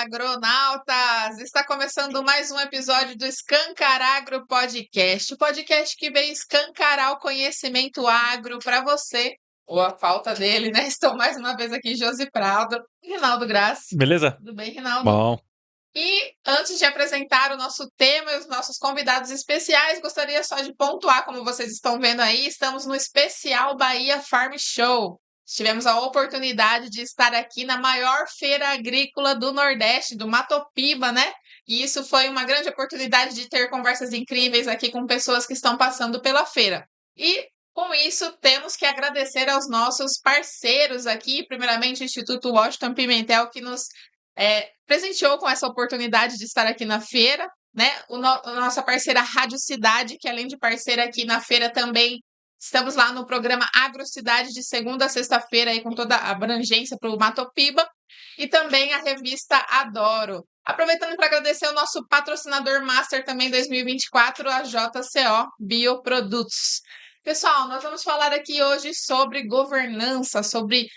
agronautas! Está começando mais um episódio do Escancar Agro Podcast, o podcast que vem escancarar o conhecimento agro para você, ou a falta dele, né? Estou mais uma vez aqui, Josi Prado e Rinaldo Grassi. Beleza? Tudo bem, Rinaldo? Bom. E antes de apresentar o nosso tema e os nossos convidados especiais, gostaria só de pontuar, como vocês estão vendo aí, estamos no especial Bahia Farm Show. Tivemos a oportunidade de estar aqui na maior feira agrícola do Nordeste, do Matopiba, né? E isso foi uma grande oportunidade de ter conversas incríveis aqui com pessoas que estão passando pela feira. E com isso, temos que agradecer aos nossos parceiros aqui, primeiramente o Instituto Washington Pimentel, que nos presenteou com essa oportunidade de estar aqui na feira, né? A nossa parceira Rádio Cidade, que além de parceira aqui na feira também estamos lá no programa Agrocidade de segunda a sexta-feira aí com toda a abrangência para o Matopiba e também a revista Adoro. Aproveitando para agradecer o nosso patrocinador Master também 2024, a JCO Bioprodutos. Pessoal, nós vamos falar aqui hoje sobre governança, sobre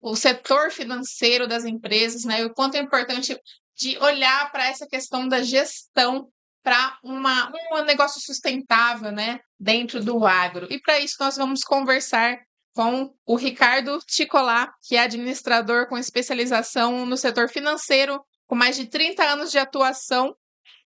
o setor financeiro das empresas, né? E o quanto é importante de olhar para essa questão da gestão para um negócio sustentável, né? Dentro do agro. E para isso nós vamos conversar com o Ricardo Ticolá, que é administrador com especialização no setor financeiro, com mais de 30 anos de atuação,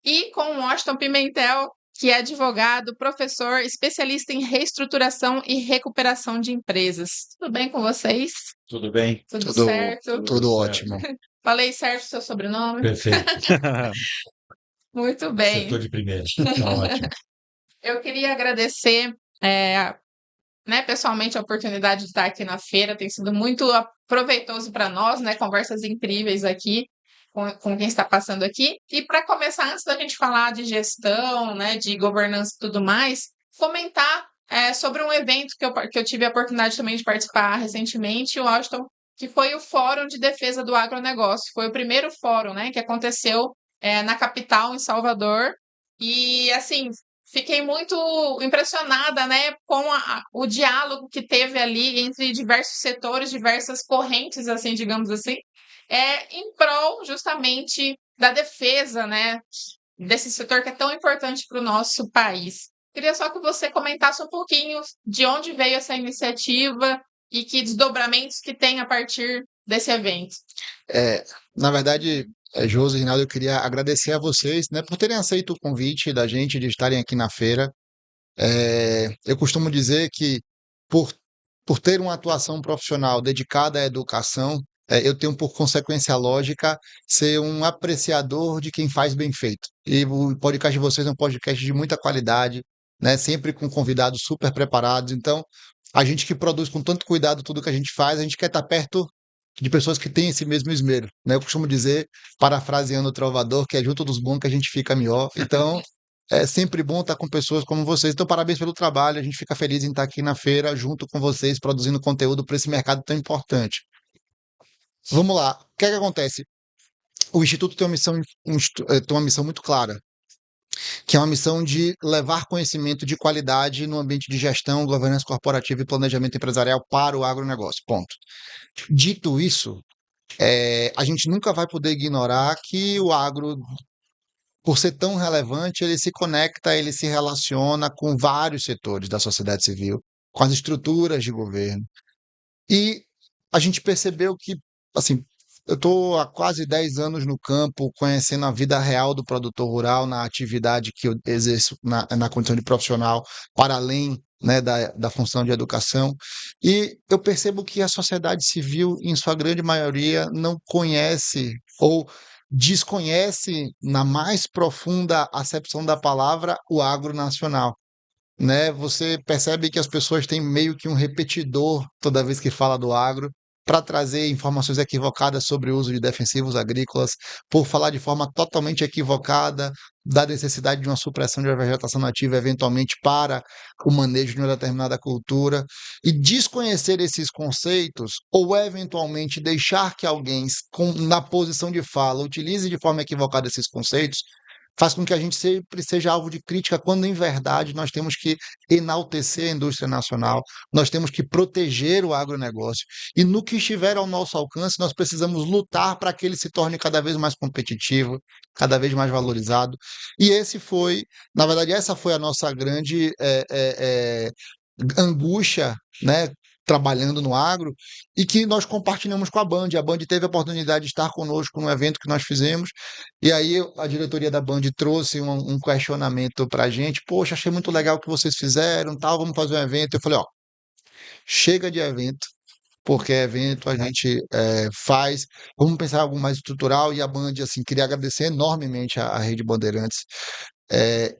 e com o Washington Pimentel, que é advogado, professor, especialista em reestruturação e recuperação de empresas. Tudo bem com vocês? Tudo bem. Tudo certo? Tudo ótimo. Falei certo o seu sobrenome? Perfeito. Muito bem. Setor de primeira. Tá ótimo. Eu queria agradecer pessoalmente a oportunidade de estar aqui na feira. Tem sido muito proveitoso para nós, né? Conversas incríveis aqui com quem está passando aqui. E para começar, antes da gente falar de gestão, né, de governança e tudo mais, comentar sobre um evento que eu tive a oportunidade também de participar recentemente, Washington, que foi o Fórum de Defesa do Agronegócio. Foi o primeiro fórum, né, que aconteceu na capital, em Salvador. E, assim, fiquei muito impressionada, né, com o diálogo que teve ali entre diversos setores, diversas correntes, assim, digamos assim, em prol justamente da defesa, né, desse setor que é tão importante para o nosso país. Queria só que você comentasse um pouquinho de onde veio essa iniciativa e que desdobramentos que tem a partir desse evento. Na verdade, Josi e Rinaldo, eu queria agradecer a vocês, né, por terem aceito o convite da gente de estarem aqui na feira. Eu costumo dizer que por ter uma atuação profissional dedicada à educação, eu tenho por consequência lógica ser um apreciador de quem faz bem feito. E o podcast de vocês é um podcast de muita qualidade, né, sempre com convidados super preparados. Então, a gente que produz com tanto cuidado tudo que a gente faz, a gente quer estar perto de pessoas que têm esse mesmo esmero, né? Eu costumo dizer, parafraseando o Trovador, que é junto dos bons que a gente fica melhor. Então, é sempre bom estar com pessoas como vocês. Então, parabéns pelo trabalho. A gente fica feliz em estar aqui na feira junto com vocês, produzindo conteúdo para esse mercado tão importante. Vamos lá. O que é que acontece? O Instituto tem uma missão muito clara, que é uma missão de levar conhecimento de qualidade no ambiente de gestão, governança corporativa e planejamento empresarial para o agronegócio. Ponto. Dito isso, a gente nunca vai poder ignorar que o agro, por ser tão relevante, ele se conecta, ele se relaciona com vários setores da sociedade civil, com as estruturas de governo. E a gente percebeu que, assim, eu estou há quase 10 anos no campo, conhecendo a vida real do produtor rural, na atividade que eu exerço na condição de profissional, para além, né, da função de educação. E eu percebo que a sociedade civil, em sua grande maioria, não conhece ou desconhece, na mais profunda acepção da palavra, o agro nacional. Né? Você percebe que as pessoas têm meio que um repetidor toda vez que fala do agro, para trazer informações equivocadas sobre o uso de defensivos agrícolas, por falar de forma totalmente equivocada da necessidade de uma supressão de vegetação nativa, eventualmente para o manejo de uma determinada cultura, e desconhecer esses conceitos, ou eventualmente deixar que alguém na posição de fala utilize de forma equivocada esses conceitos, faz com que a gente sempre seja alvo de crítica, quando em verdade nós temos que enaltecer a indústria nacional, nós temos que proteger o agronegócio. E no que estiver ao nosso alcance, nós precisamos lutar para que ele se torne cada vez mais competitivo, cada vez mais valorizado. E na verdade, essa foi a nossa grande angústia, né, trabalhando no agro, e que nós compartilhamos com a Band. A Band teve a oportunidade de estar conosco num evento que nós fizemos, e aí a diretoria da Band trouxe um questionamento para a gente: poxa, achei muito legal o que vocês fizeram, tal, vamos fazer um evento. Eu falei: ó, chega de evento, porque evento a gente faz, vamos pensar em algo mais estrutural. E a Band, assim, queria agradecer enormemente a Rede Bandeirantes.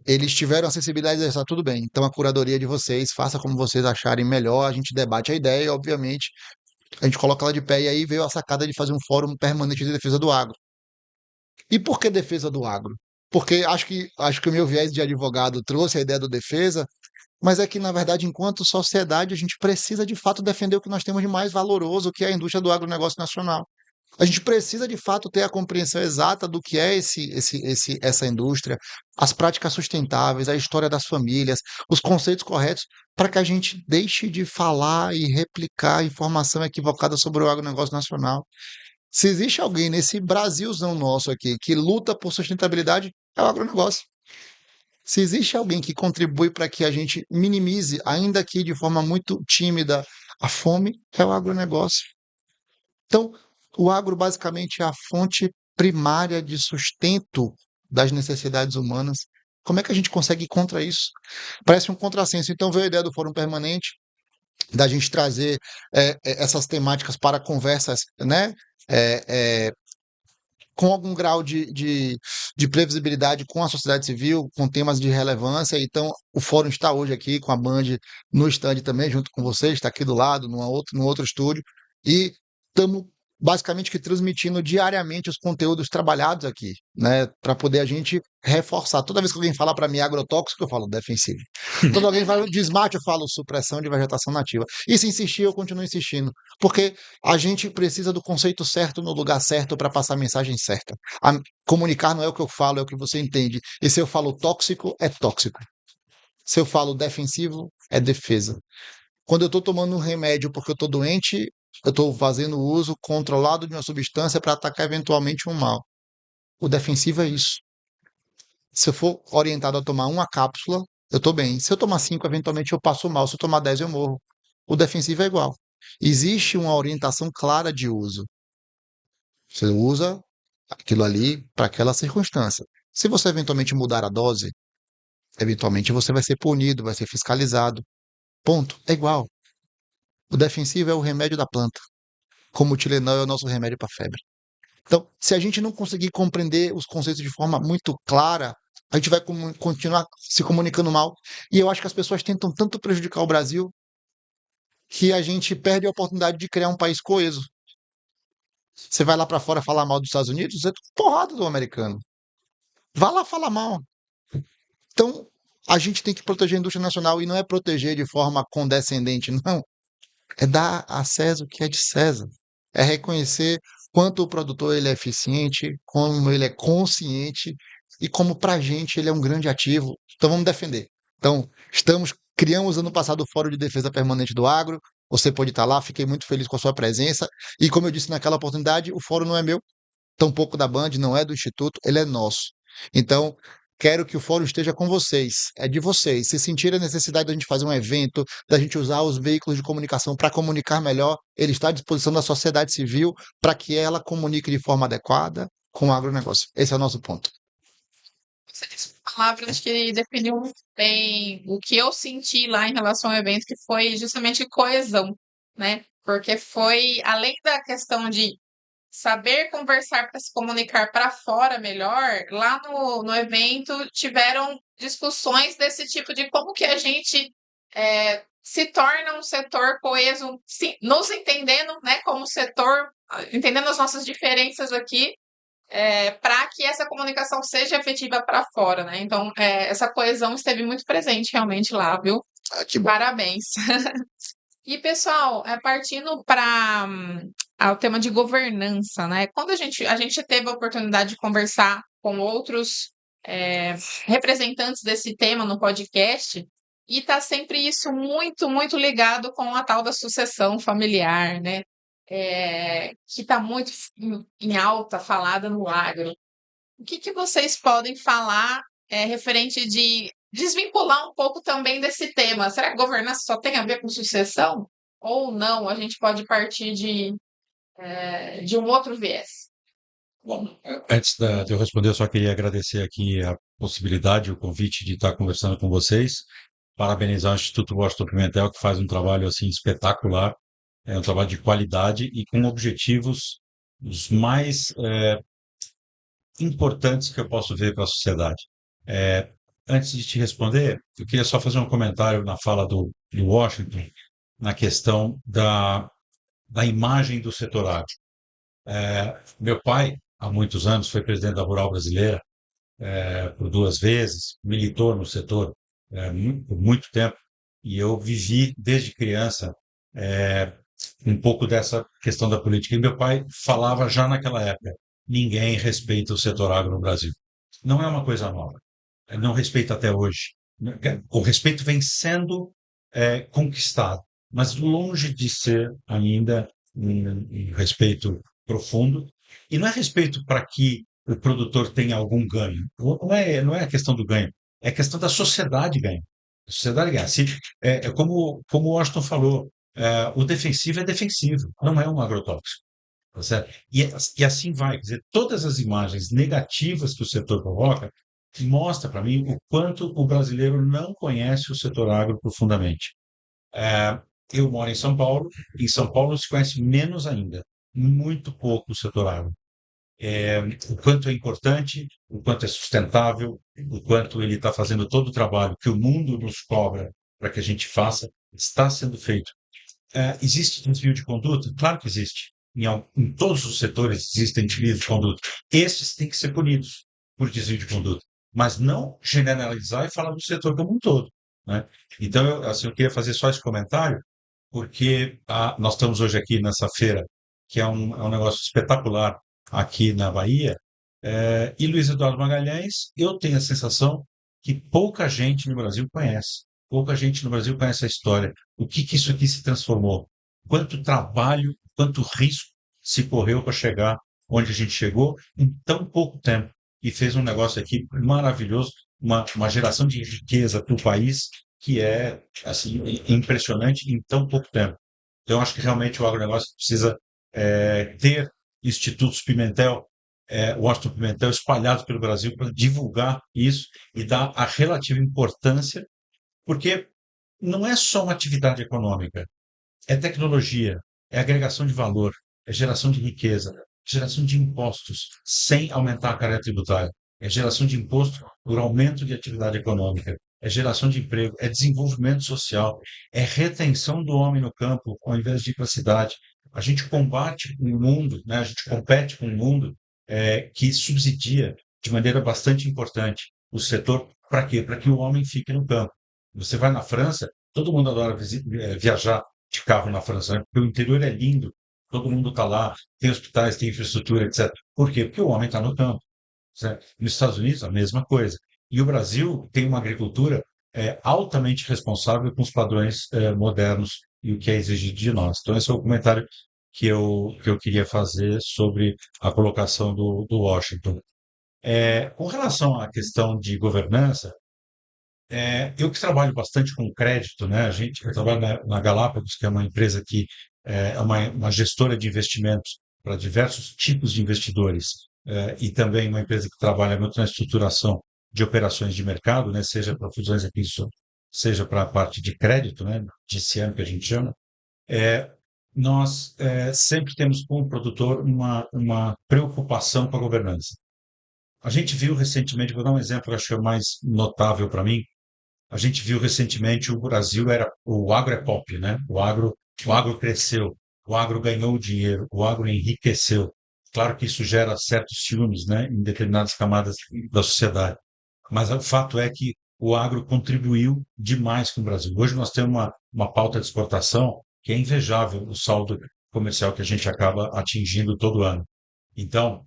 Eles tiveram a sensibilidade de dizer: tudo bem, então a curadoria de vocês, faça como vocês acharem melhor, a gente debate a ideia e, obviamente, a gente coloca ela de pé. E aí veio a sacada de fazer um fórum permanente de defesa do agro. E por que defesa do agro? Porque acho que o meu viés de advogado trouxe a ideia do defesa, mas é que, na verdade, enquanto sociedade, a gente precisa de fato defender o que nós temos de mais valoroso, que é a indústria do agronegócio nacional. A gente precisa de fato ter a compreensão exata do que é essa indústria, as práticas sustentáveis, a história das famílias, os conceitos corretos, para que a gente deixe de falar e replicar informação equivocada sobre o agronegócio nacional. Se existe alguém nesse Brasilzão nosso aqui que luta por sustentabilidade, é o agronegócio. Se existe alguém que contribui para que a gente minimize, ainda que de forma muito tímida, a fome, é o agronegócio. Então, o agro basicamente é a fonte primária de sustento das necessidades humanas. Como é que a gente consegue ir contra isso? Parece um contrassenso. Então veio a ideia do Fórum Permanente, da gente trazer essas temáticas para conversas, né? É, é, com algum grau de previsibilidade com a sociedade civil, com temas de relevância. Então, o fórum está hoje aqui com a Band no stand também, junto com vocês, está aqui do lado, num outro estúdio, e estamos basicamente que transmitindo diariamente os conteúdos trabalhados aqui, né, para poder a gente reforçar. Toda vez que alguém fala para mim agrotóxico, eu falo defensivo. Toda alguém fala de smart, eu falo supressão de vegetação nativa. E se insistir, eu continuo insistindo, porque a gente precisa do conceito certo no lugar certo para passar a mensagem certa. Comunicar não é o que eu falo, é o que você entende. E se eu falo tóxico, é tóxico. Se eu falo defensivo, é defesa. Quando eu estou tomando um remédio porque eu estou doente, eu estou fazendo uso controlado de uma substância para atacar eventualmente um mal. O defensivo é isso. Se eu for orientado a tomar uma cápsula, eu estou bem. Se eu tomar 5, eventualmente eu passo mal. Se eu tomar 10, eu morro. O defensivo é igual. Existe uma orientação clara de uso. Você usa aquilo ali para aquela circunstância. Se você eventualmente mudar a dose, eventualmente você vai ser punido, vai ser fiscalizado. Ponto. É igual. O defensivo é o remédio da planta, como o Tilenol é o nosso remédio para febre. Então, se a gente não conseguir compreender os conceitos de forma muito clara, a gente vai continuar se comunicando mal. E eu acho que as pessoas tentam tanto prejudicar o Brasil que a gente perde a oportunidade de criar um país coeso. Você vai lá para fora falar mal dos Estados Unidos, é tudo porrada do americano. Vá lá falar mal. Então, a gente tem que proteger a indústria nacional, e não é proteger de forma condescendente, não. É dar a César o que é de César. É reconhecer quanto o produtor ele é eficiente, como ele é consciente e como para a gente ele é um grande ativo. Então vamos defender. Então, criamos ano passado o Fórum de Defesa Permanente do Agro. Você pode estar lá, fiquei muito feliz com a sua presença. E como eu disse naquela oportunidade, o fórum não é meu, tampouco da Band, não é do Instituto, ele é nosso. Então, quero que o fórum esteja com vocês, é de vocês. Se sentir a necessidade da gente fazer um evento, da gente usar os veículos de comunicação para comunicar melhor, ele está à disposição da sociedade civil para que ela comunique de forma adequada com o agronegócio. Esse é o nosso ponto. Essas palavras que definiu muito bem o que eu senti lá em relação ao evento, que foi justamente coesão, né? Porque foi, além da questão de saber conversar para se comunicar para fora melhor, lá no evento tiveram discussões desse tipo de como que a gente se torna um setor coeso, sim, nos entendendo, né, como setor, entendendo as nossas diferenças aqui, para que essa comunicação seja efetiva para fora, né? Então, essa coesão esteve muito presente realmente lá, viu? Ah, que bom. Parabéns. E, pessoal, partindo para o tema de governança, né? Quando a gente teve a oportunidade de conversar com outros representantes desse tema no podcast, e tá sempre isso muito, muito ligado com a tal da sucessão familiar, né? Que está muito em alta, falada no agro. O que vocês podem falar referente de desvincular um pouco também desse tema? Será que governança só tem a ver com sucessão? Ou não? A gente pode partir de um outro viés? Bom, antes de eu responder, eu só queria agradecer aqui a possibilidade, o convite de estar conversando com vocês. Parabenizar o Instituto Washington Pimentel, que faz um trabalho assim espetacular, é um trabalho de qualidade e com objetivos os mais importantes que eu posso ver para a sociedade. É, Antes de te responder, eu queria só fazer um comentário na fala do Washington, na questão da imagem do setor agro. Meu pai, há muitos anos, foi presidente da Rural Brasileira, por duas vezes, militou no setor por muito tempo, e eu vivi desde criança um pouco dessa questão da política. E meu pai falava já naquela época: ninguém respeita o setor agro no Brasil. Não é uma coisa nova, não respeita até hoje. O respeito vem sendo conquistado, mas longe de ser ainda um respeito profundo. E não é respeito para que o produtor tenha algum ganho. Não é a questão do ganho, é a questão da sociedade ganhar. A sociedade ganhar. Como o Washington falou, o defensivo é defensivo, não é um agrotóxico. Tá certo? E assim vai. Quer dizer, todas as imagens negativas que o setor provoca mostra para mim o quanto o brasileiro não conhece o setor agro profundamente. Eu moro em São Paulo se conhece menos ainda, muito pouco o setor agro. O quanto é importante, o quanto é sustentável, o quanto ele está fazendo todo o trabalho que o mundo nos cobra para que a gente faça, está sendo feito. Existe desvio de conduta? Claro que existe. Em todos os setores existem desvios de conduta. Esses têm que ser punidos por desvio de conduta, mas não generalizar e falar do setor como um todo, né? Então, eu queria fazer só esse comentário, porque nós estamos hoje aqui nessa feira, que é um negócio espetacular aqui na Bahia, e Luiz Eduardo Magalhães, eu tenho a sensação que pouca gente no Brasil conhece. Pouca gente no Brasil conhece a história. O que isso aqui se transformou? Quanto trabalho, quanto risco se correu para chegar onde a gente chegou em tão pouco tempo. E fez um negócio aqui maravilhoso, uma geração de riqueza para o país que é assim, impressionante em tão pouco tempo. Então, eu acho que realmente o agronegócio precisa ter institutos Pimentel, Washington Pimentel espalhados pelo Brasil para divulgar isso e dar a relativa importância, porque não é só uma atividade econômica, é tecnologia, é agregação de valor, é geração de riqueza, geração de impostos, sem aumentar a carga tributária. É geração de imposto por aumento de atividade econômica. É geração de emprego, é desenvolvimento social, é retenção do homem no campo, ao invés de ir para a cidade. A gente combate um mundo, né? A gente compete com um mundo que subsidia de maneira bastante importante o setor. Para quê? Para que o homem fique no campo. Você vai na França, todo mundo adora viajar de carro na França, né? Porque o interior é lindo, todo mundo está lá, tem hospitais, tem infraestrutura, etc. Por quê? Porque o homem está no campo. Certo? Nos Estados Unidos, a mesma coisa. E o Brasil tem uma agricultura altamente responsável com os padrões modernos e o que é exigido de nós. Então, esse é o comentário que eu queria fazer sobre a colocação do Washington. Com relação à questão de governança, eu que trabalho bastante com crédito, né? Eu trabalho na Galápagos, que é uma empresa que é uma gestora de investimentos para diversos tipos de investidores, e também uma empresa que trabalha muito na estruturação de operações de mercado, né? Seja para fusões e aquisições, seja para a parte de crédito, né? DCM, que a gente chama. Nós sempre temos como produtor uma preocupação com a governança. A gente viu recentemente, vou dar um exemplo que eu acho que é o mais notável para mim. A gente viu recentemente o agro é pop, né? O agro cresceu, o agro ganhou dinheiro, o agro enriqueceu. Claro que isso gera certos ciúmes, né, em determinadas camadas da sociedade. Mas o fato é que o agro contribuiu demais com o Brasil. Hoje nós temos uma pauta de exportação que é invejável o saldo comercial que a gente acaba atingindo todo ano. Então,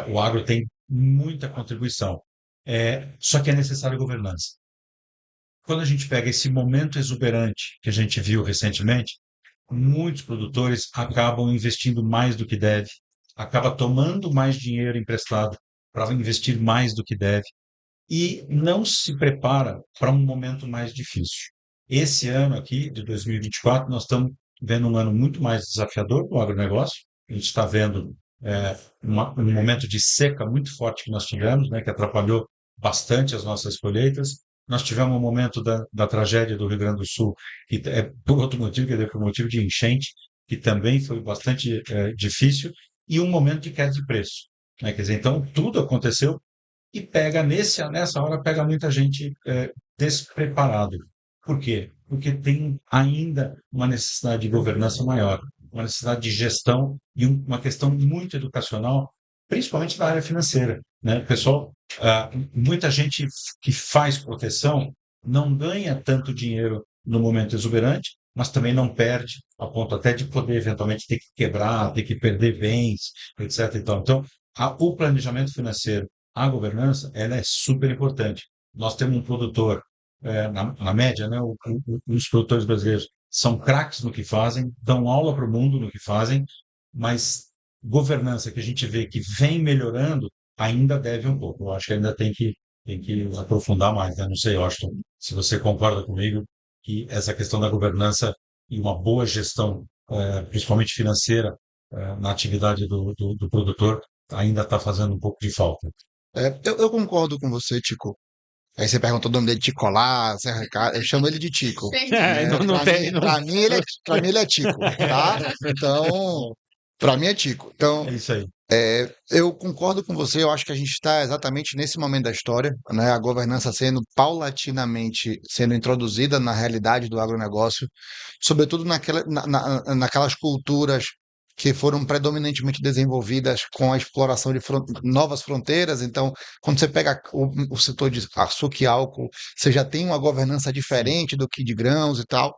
o agro tem muita contribuição. Só que é necessária governança. Quando a gente pega esse momento exuberante que a gente viu recentemente, muitos produtores acabam investindo mais do que deve, acaba tomando mais dinheiro emprestado para investir mais do que deve e não se prepara para um momento mais difícil. Esse ano aqui, de 2024, nós estamos vendo um ano muito mais desafiador para o agronegócio. A gente está vendo um momento de seca muito forte que nós tivemos, né, que atrapalhou bastante as nossas colheitas. Nós tivemos um momento da tragédia do Rio Grande do Sul, que é por outro motivo, que é por motivo de enchente, que também foi bastante difícil, e um momento de queda de preço. Né? Quer dizer, então, tudo aconteceu e pega nessa hora, pega muita gente despreparado. Por quê? Porque tem ainda uma necessidade de governança maior, uma necessidade de gestão e uma questão muito educacional, principalmente na área financeira. Né? Pessoal, muita gente que faz proteção não ganha tanto dinheiro no momento exuberante, mas também não perde, a ponto até de poder eventualmente ter que quebrar, ter que perder bens, etc. Então, o planejamento financeiro, a governança, ela é super importante. Nós temos um produtor, na média, né, os produtores brasileiros são craques no que fazem, dão aula para o mundo no que fazem, mas governança que a gente vê que vem melhorando, ainda deve um pouco. Eu acho que ainda tem que aprofundar mais, né? Não sei, Austin, se você concorda comigo que essa questão da governança e uma boa gestão, principalmente financeira, na atividade do produtor, ainda está fazendo um pouco de falta. Eu concordo com você, Tico. Aí você perguntou o nome dele, Ticolá, Zé Ricardo, eu chamo ele de Tico. Entendi. Não tem. Pra mim ele é Tico, tá? Então, pra mim é Tico. Então, É isso aí. eu concordo com você, eu acho que a gente está exatamente nesse momento da história, né? A governança sendo paulatinamente sendo introduzida na realidade do agronegócio, sobretudo naquelas culturas que foram predominantemente desenvolvidas com a exploração de novas fronteiras. Então, quando você pega o setor de açúcar e álcool, você já tem uma governança diferente do que de grãos e tal.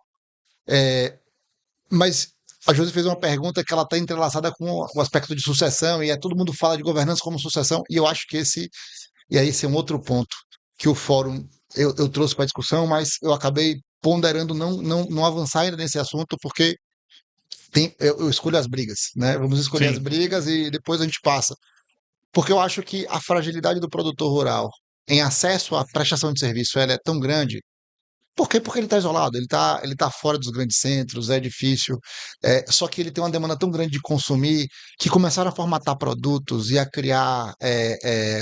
Mas a Josi fez uma pergunta que ela está entrelaçada com o aspecto de sucessão, e todo mundo fala de governança como sucessão, e eu acho que esse é um outro ponto que o fórum eu trouxe para a discussão, mas eu acabei ponderando não avançar ainda nesse assunto, porque eu escolho as brigas, né? Vamos escolher as Sim. brigas e depois a gente passa. Porque eu acho que a fragilidade do produtor rural em acesso à prestação de serviço ela é tão grande. Por quê? Porque ele está isolado, ele tá fora dos grandes centros, é difícil. Só que ele tem uma demanda tão grande de consumir que começaram a formatar produtos e a criar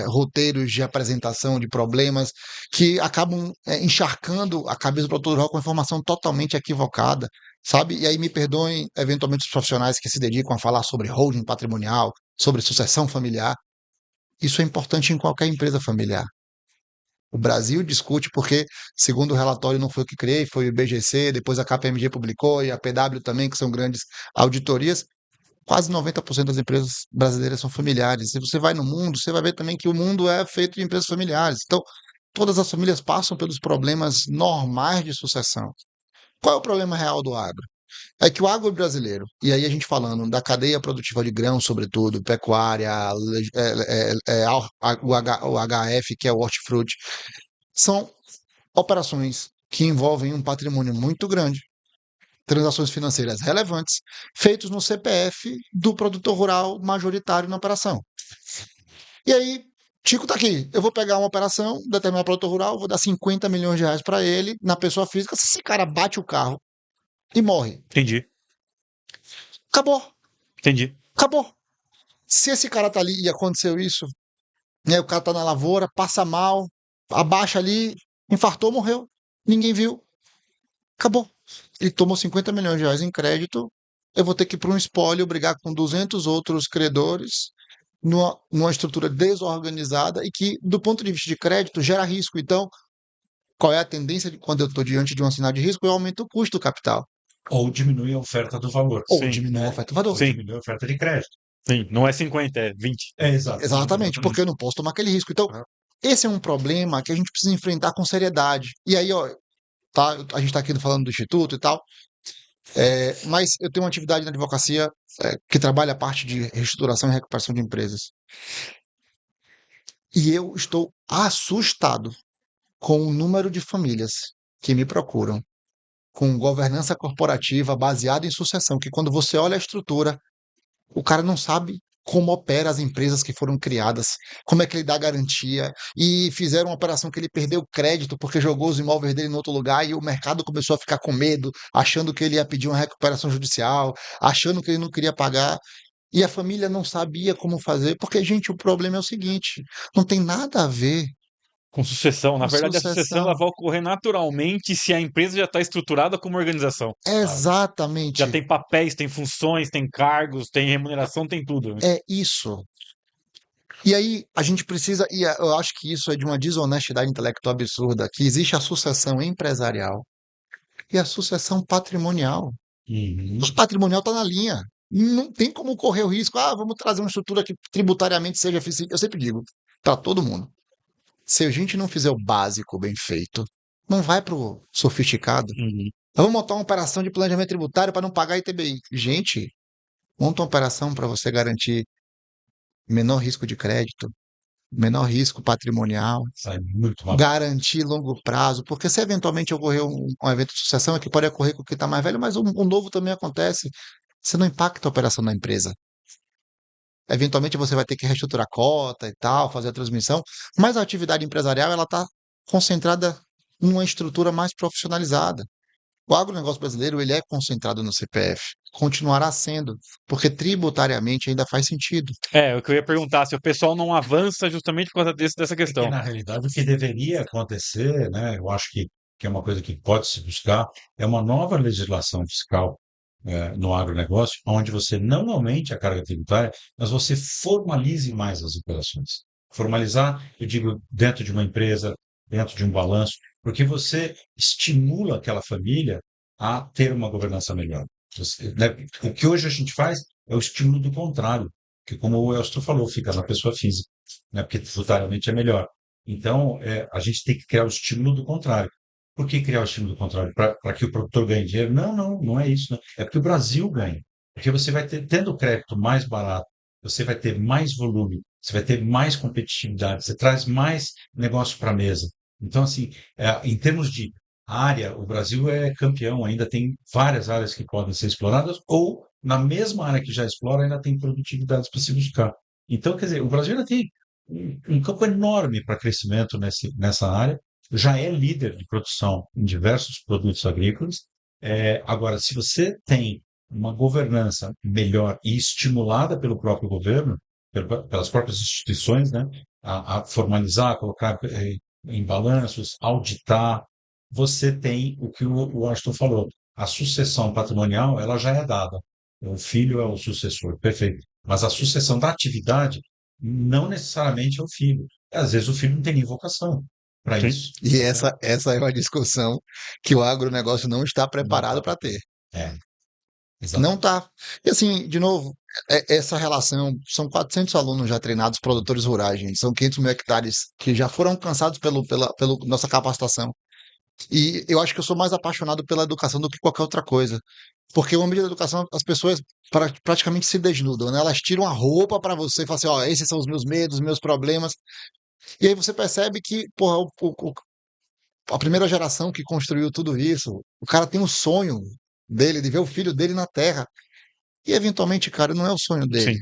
roteiros de apresentação de problemas que acabam encharcando a cabeça do produtor rural com informação totalmente equivocada, sabe? E aí me perdoem, eventualmente, os profissionais que se dedicam a falar sobre holding patrimonial, sobre sucessão familiar. Isso é importante em qualquer empresa familiar. O Brasil discute porque, segundo o relatório, não foi o que criei, foi o IBGC, depois a KPMG publicou e a PW também, que são grandes auditorias. Quase 90% das empresas brasileiras são familiares. Se você vai no mundo, você vai ver também que o mundo é feito de empresas familiares. Então, todas as famílias passam pelos problemas normais de sucessão. Qual é o problema real do agro? É que o agro brasileiro, e aí a gente falando da cadeia produtiva de grãos, sobretudo, pecuária, o HF, que é o hortifruti, são operações que envolvem um patrimônio muito grande, transações financeiras relevantes, feitos no CPF do produtor rural majoritário na operação. E aí, Chico tá aqui, eu vou pegar uma operação, determinar produtor rural, vou dar 50 milhões de reais para ele, na pessoa física, se esse cara bate o carro e morre, Entendi. acabou, Entendi. acabou. Se esse cara tá ali e aconteceu isso, né, o cara tá na lavoura, passa mal, abaixa ali, infartou, morreu. Ninguém viu. Acabou. Ele tomou 50 milhões de reais em crédito, eu vou ter que ir para um espólio brigar com 200 outros credores numa estrutura desorganizada e que, do ponto de vista de crédito, gera risco. Então, qual é a tendência de quando eu estou diante de um sinal de risco? Eu aumento o custo do capital. Ou diminui a oferta do valor. Ou Sim. diminui a oferta do Ou valor. Sim. diminui a oferta de crédito. Sim. Não é 50, é 20. Exato. Exatamente, porque eu não posso tomar aquele risco. Então, esse é um problema que a gente precisa enfrentar com seriedade. E aí, ó, tá, a gente está aqui falando do Instituto e tal, mas eu tenho uma atividade na advocacia que trabalha a parte de reestruturação e recuperação de empresas. E eu estou assustado com o número de famílias que me procuram com governança corporativa baseada em sucessão, que quando você olha a estrutura, o cara não sabe como opera as empresas que foram criadas, como é que ele dá garantia, e fizeram uma operação que ele perdeu crédito porque jogou os imóveis dele em outro lugar e o mercado começou a ficar com medo, achando que ele ia pedir uma recuperação judicial, achando que ele não queria pagar. E a família não sabia como fazer, porque, gente, o problema é o seguinte: não tem nada a ver Com sucessão. Na com verdade, a sucessão ela sucessão. vai ocorrer naturalmente se a empresa já está estruturada como organização, sabe? Já Exatamente. tem papéis, tem funções, tem cargos, tem remuneração, tem tudo, né? É isso. E aí a gente precisa, e eu acho que isso é de uma desonestidade intelectual absurda, que existe a sucessão empresarial e a sucessão patrimonial. Uhum. O patrimonial está na linha. Não tem como correr o risco. Ah, vamos trazer uma estrutura que tributariamente seja eficiente. Eu sempre digo para todo mundo: se a gente não fizer o básico bem feito, não vai para o sofisticado. Uhum. Vamos montar uma operação de planejamento tributário para não pagar ITBI. Gente, monta uma operação para você garantir menor risco de crédito, menor risco patrimonial, Sai muito mal. garantir longo prazo, porque se eventualmente ocorrer um evento de sucessão, é que pode ocorrer com o que está mais velho, mas o novo também acontece. Você não impacta a operação da empresa. Eventualmente você vai ter que reestruturar a cota e tal, fazer a transmissão, mas a atividade empresarial ela está concentrada numa estrutura mais profissionalizada. O agronegócio brasileiro ele é concentrado no CPF, continuará sendo, porque tributariamente ainda faz sentido. É, o que eu ia perguntar, se o pessoal não avança justamente por causa dessa Porque, questão. na realidade, o que deveria acontecer, né, eu acho que é uma coisa que pode se buscar, é uma nova legislação fiscal no agronegócio, onde você não aumente a carga tributária, mas você formalize mais as operações. Formalizar, eu digo, dentro de uma empresa, dentro de um balanço, porque você estimula aquela família a ter uma governança melhor. Né, o que hoje a gente faz é o estímulo do contrário, que, como o Elcio falou, fica na pessoa física, né, porque tributariamente é melhor. Então, a gente tem que criar o estímulo do contrário. Por que criar o estímulo do contrário? Para que o produtor ganhe dinheiro? Não, não, não é isso. Não. É porque o Brasil ganha. Porque você vai ter, tendo crédito mais barato, você vai ter mais volume, você vai ter mais competitividade, você traz mais negócio para a mesa. Então, assim, em termos de área, o Brasil é campeão, ainda tem várias áreas que podem ser exploradas, ou na mesma área que já explora, ainda tem produtividades para se buscar. Então, quer dizer, o Brasil ainda tem um campo enorme para crescimento nessa área, já é líder de produção em diversos produtos agrícolas. Agora, se você tem uma governança melhor e estimulada pelo próprio governo, pelas próprias instituições, né, a formalizar, colocar em balanços, auditar, você tem o que o Washington falou. A sucessão patrimonial, ela já é dada. O filho é o sucessor, perfeito. Mas a sucessão da atividade não necessariamente é o filho. Às vezes o filho não tem nem vocação para Sim. isso. E Tá certo? essa é uma discussão que o agronegócio não está Não preparado dá para para ter. ter. É, Não exatamente. está. E assim, de novo, essa relação, são 400 alunos já treinados, produtores rurais, gente. São 500 mil hectares que já foram alcançados pela nossa capacitação. E eu acho que eu sou mais apaixonado pela educação do que qualquer outra coisa. Porque o ambiente da educação, as pessoas praticamente se desnudam, né? Elas tiram a roupa para você e falam assim, ó, esses são os meus medos, os meus problemas. E aí você percebe que, porra, a primeira geração que construiu tudo isso, o cara tem um sonho dele, de ver o filho dele na terra. E eventualmente, cara, não é o sonho dele. Sim.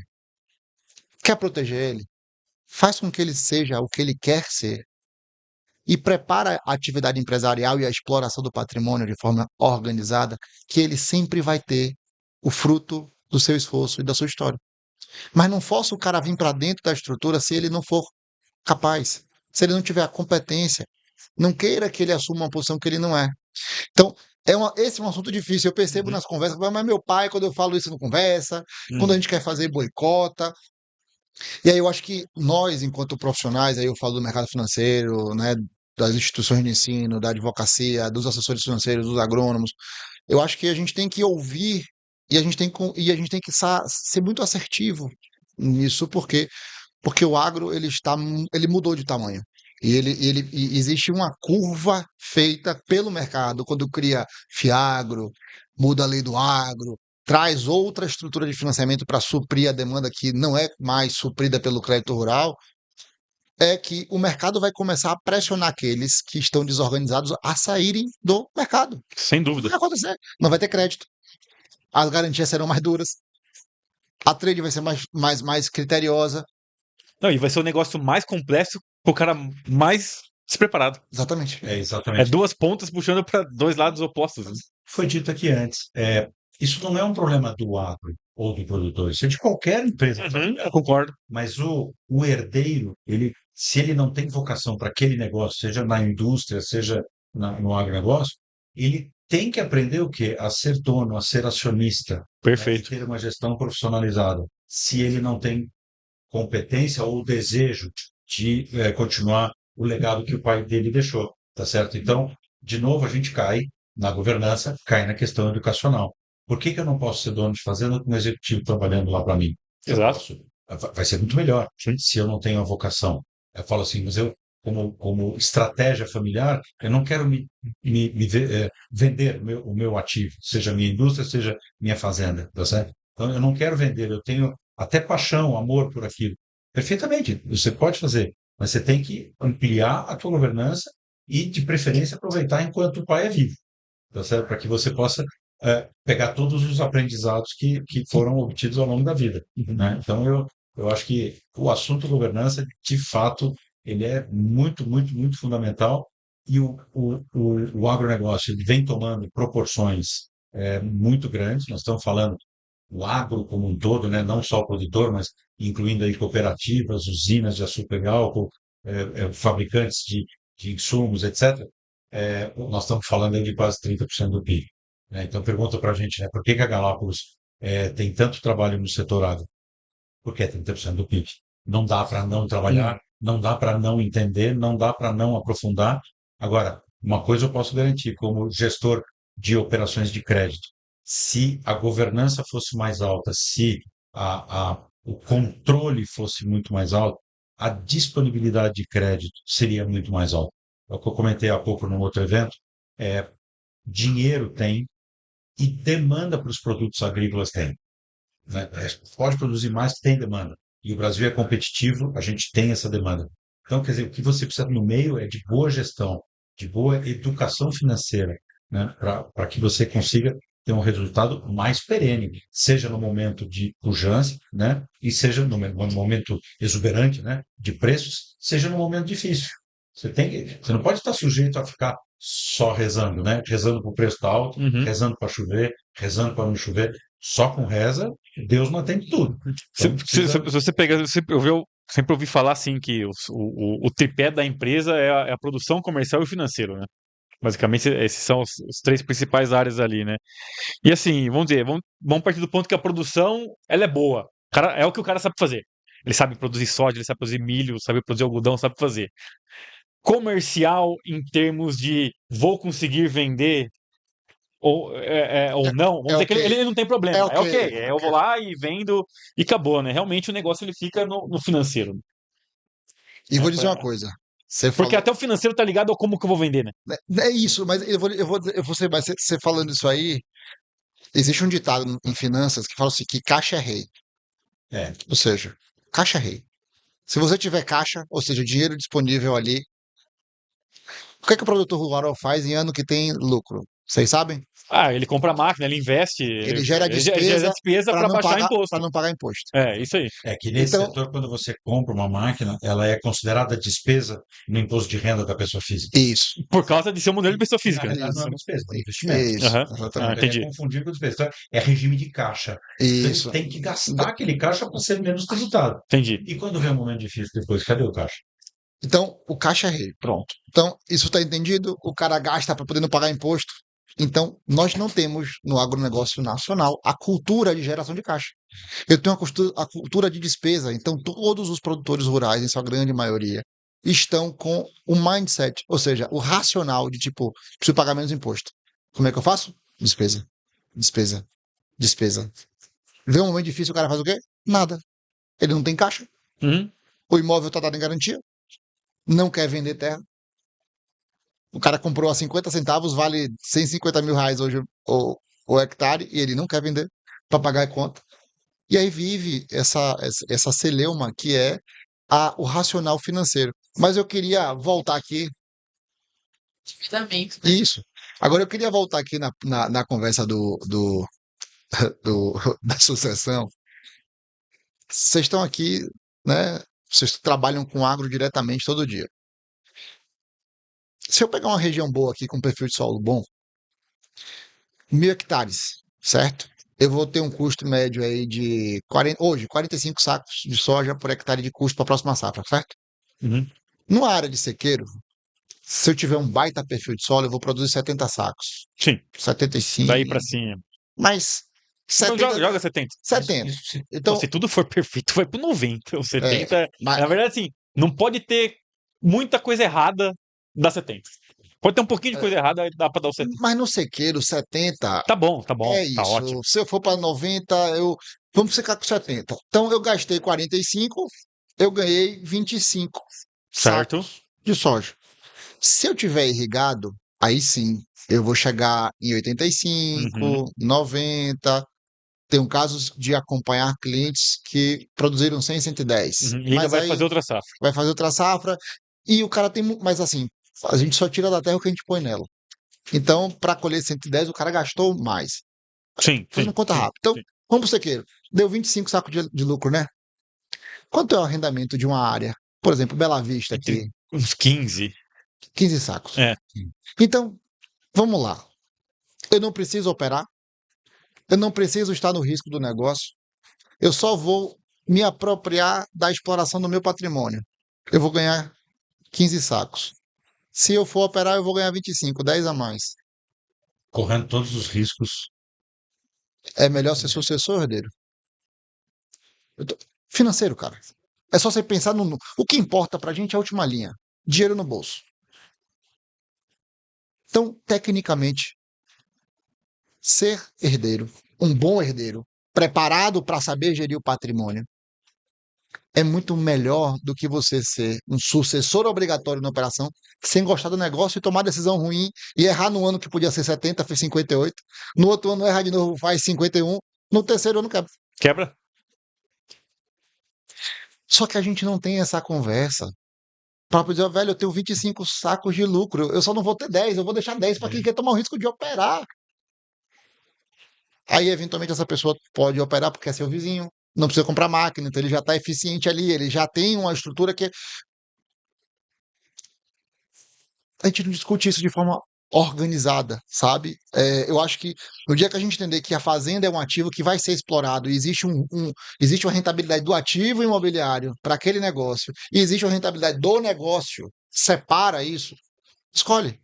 Quer proteger ele, faz com que ele seja o que ele quer ser e prepara a atividade empresarial e a exploração do patrimônio de forma organizada, que ele sempre vai ter o fruto do seu esforço e da sua história. Mas não força o cara a vir para dentro da estrutura se ele não for capaz, se ele não tiver a competência. Não queira que ele assuma uma posição que ele não é. Então, esse é um assunto difícil. Eu percebo Uhum. nas conversas, mas meu pai, quando eu falo isso, não conversa. Quando a Uhum. gente quer fazer boicota. E aí eu acho que nós, enquanto profissionais, aí eu falo do mercado financeiro, né, das instituições de ensino, da advocacia, dos assessores financeiros, dos agrônomos, eu acho que a gente tem que ouvir e a gente tem que ser muito assertivo nisso, porque o agro ele mudou de tamanho. E existe uma curva feita pelo mercado quando cria Fiagro, muda a lei do agro, traz outra estrutura de financiamento para suprir a demanda que não é mais suprida pelo crédito rural. é que o mercado vai começar a pressionar aqueles que estão desorganizados a saírem do mercado. Sem Não dúvida. vai acontecer. Não vai ter crédito. As garantias serão mais duras. A trade vai ser mais criteriosa. Não, e vai ser um negócio mais complexo pro cara mais despreparado. Exatamente. É, É exatamente. duas pontas puxando para dois lados opostos, né? Foi dito aqui antes, isso não é um problema do agro ou do produtor, isso é de qualquer empresa. Eu concordo. Mas o herdeiro, se ele não tem vocação para aquele negócio, seja na indústria, seja no agronegócio, ele tem que aprender o quê? A ser dono, a ser acionista, né, e Perfeito. ter uma gestão profissionalizada. Se ele não tem competência ou desejo de continuar o legado que o pai dele deixou, tá certo? Então, de novo, a gente cai na governança, cai na questão educacional. Por que eu não posso ser dono de fazenda com um executivo trabalhando lá para mim? Eu Exato. posso. Vai ser muito melhor se eu não tenho a vocação. Eu falo assim, mas eu, como estratégia familiar, eu não quero vender o meu ativo, seja minha indústria, seja minha fazenda, tá certo? Então, eu não quero vender, eu tenho até paixão, amor por aquilo. Perfeitamente, você pode fazer, mas você tem que ampliar a tua governança e, de preferência, aproveitar enquanto o pai é vivo, tá certo? Para que você possa pegar todos os aprendizados que foram obtidos ao longo da vida, né? Então, eu acho que o assunto governança, de fato, ele é muito, muito, muito fundamental e o agronegócio ele vem tomando proporções muito grandes. Nós estamos falando o agro como um todo, né? Não só o produtor, mas incluindo aí cooperativas, usinas de açúcar e álcool, fabricantes de insumos, etc. Nós estamos falando aí de quase 30% do PIB. Né? Então pergunta para a gente, né? Por que a Galápagos tem tanto trabalho no setor agro? Porque é 30% do PIB. Não dá para não trabalhar, não dá para não entender, não dá para não aprofundar. Agora, uma coisa eu posso garantir, como gestor de operações de crédito, se a governança fosse mais alta, se o controle fosse muito mais alto, a disponibilidade de crédito seria muito mais alta. É o que eu comentei há pouco num outro evento. Dinheiro tem e demanda para os produtos agrícolas tem. Né? Pode produzir mais, tem demanda. E o Brasil é competitivo, a gente tem essa demanda. Então, quer dizer, o que você precisa no meio é de boa gestão, de boa educação financeira, né? Para que você consiga ter um resultado mais perene, seja no momento de pujança, né? E seja no momento exuberante, né? De preços, seja no momento difícil. Você não pode estar sujeito a ficar só rezando, né? Rezando para o preço estar alto, rezando para chover, rezando para não chover. Só com reza, Deus mantém tudo. Então, Se você pegar, sempre ouvi falar assim que o tripé da empresa é a produção comercial e o financeiro, né? Basicamente, esses são os três principais áreas ali, né? E assim, vamos dizer, vamos partir do ponto que a produção, ela é boa. É o que o cara sabe fazer. Ele sabe produzir soja, ele sabe produzir milho, sabe produzir algodão, sabe fazer. Comercial em termos de vou conseguir vender ou não, vamos dizer que ok. ele não tem problema. É É ok, ok. eu vou lá e vendo e acabou, né? Realmente o negócio ele fica no financeiro. E vou Né? dizer uma coisa. Você Porque falou. até o financeiro tá ligado ao como que eu vou vender, né? É isso, mas eu vou ser mais. Você falando isso aí, existe um ditado em finanças que fala assim: que caixa é rei. é, Ou seja, caixa é rei. Se você tiver caixa, ou seja, dinheiro disponível ali, o que é que o produtor rural faz em ano que tem lucro? Vocês sabem? Ah, ele compra a máquina, ele investe, Ele gera ele gera despesa despesa para para não baixar pagar, para imposto. não pagar imposto. É, isso aí. que nesse Então, setor, quando você compra uma máquina, ela é considerada despesa no imposto de renda da pessoa física. isso. Por causa de ser um modelo de pessoa E, na física, né? realidade, não é uma despesa, é um investimento. Isso, Aham. Então, ele é Entendi. confundido com despesa. Então, é regime de caixa. Então, ele isso. tem que gastar aquele caixa para ser menos tributado. Entendi. E quando vem um momento difícil depois, cadê o caixa? Então, o caixa é rei. Pronto. Então, isso está entendido? O cara gasta para poder não pagar imposto. Então, nós não temos no agronegócio nacional a cultura de geração de caixa. Eu tenho a cultura de despesa. Então, todos os produtores rurais, em sua grande maioria, estão com o mindset, ou seja, o racional de tipo, preciso pagar menos imposto. Como é que eu faço? Despesa, despesa, despesa. Vê um momento difícil, o cara faz o quê? Nada. Ele não tem caixa. Uhum. O imóvel está dado em garantia. Não quer vender terra. O cara comprou a 50 centavos, vale 150 mil reais hoje o hectare, e ele não quer vender para pagar a conta. E aí vive essa celeuma que é o racional financeiro. Mas eu queria voltar aqui. Devidamente, né? Isso. Agora eu queria voltar aqui na conversa do- da sucessão. Vocês estão aqui, né? Vocês trabalham com agro diretamente todo dia. Se eu pegar uma região boa aqui com perfil de solo bom, 1.000 hectares, certo? Eu vou ter um custo médio aí de 40, hoje, 45 sacos de soja por hectare de custo para a próxima safra, certo? Uhum. Numa área de sequeiro, se eu tiver um baita perfil de solo, eu vou produzir 70 sacos. Sim, 75. daí pra cima. Mas Então 70, joga 70. 70. Isso, Então, Então, se tudo for perfeito, vai pro 90. O 70, mas, na verdade, assim, não pode ter muita coisa errada, dá 70. Pode ter um pouquinho de coisa errada, dá pra dar o 70. mas no sequeiro, 70 Tá bom, é tá ótimo. isso. Se eu for para 90, vamos ficar com 70. Então, eu gastei 45, eu ganhei 25 Certo? sacos de soja. Se eu tiver irrigado, aí sim, eu vou chegar em 85, Uhum. 90. Tenho casos de acompanhar clientes que produziram 100, 110. Uhum. E ainda Mas vai aí fazer outra safra. vai fazer outra safra e o cara tem. Mas assim, a gente só tira da terra o que a gente põe nela. Então, para colher 110, o cara gastou mais. Sim, Fazendo sim, conta sim, rápida. Então, sim. vamos pro sequeiro. Deu 25 sacos de lucro, né? Quanto é o arrendamento de uma área? Por exemplo, Bela Vista Entre aqui, uns 15. 15 sacos. É. Então, vamos lá. Eu não preciso operar, eu não preciso estar no risco do negócio, eu só vou me apropriar da exploração do meu patrimônio. Eu vou ganhar 15 sacos. Se eu for operar, eu vou ganhar 25, 10 a mais. correndo todos os riscos. É melhor ser sucessor, herdeiro? Financeiro, cara. É só você pensar no. O que importa pra gente é a última linha: dinheiro no bolso. Então, tecnicamente, ser herdeiro, um bom herdeiro, preparado para saber gerir o patrimônio, é muito melhor do que você ser um sucessor obrigatório na operação, sem gostar do negócio e tomar decisão ruim e errar no ano que podia ser 70, fez 58. No outro ano errar de novo, faz 51. No terceiro ano quebra. Quebra? Só que a gente não tem essa conversa. Para dizer, velho, eu tenho 25 sacos de lucro, eu só não vou ter 10, eu vou deixar 10 para quem quer tomar o risco de operar. Aí, eventualmente, essa pessoa pode operar porque é seu vizinho, não precisa comprar máquina, então ele já está eficiente ali, ele já tem uma estrutura que. A gente não discute isso de forma organizada, sabe? Eu acho que no dia que a gente entender que a fazenda é um ativo que vai ser explorado e existe uma rentabilidade do ativo imobiliário para aquele negócio e existe uma rentabilidade do negócio, separa isso, escolhe.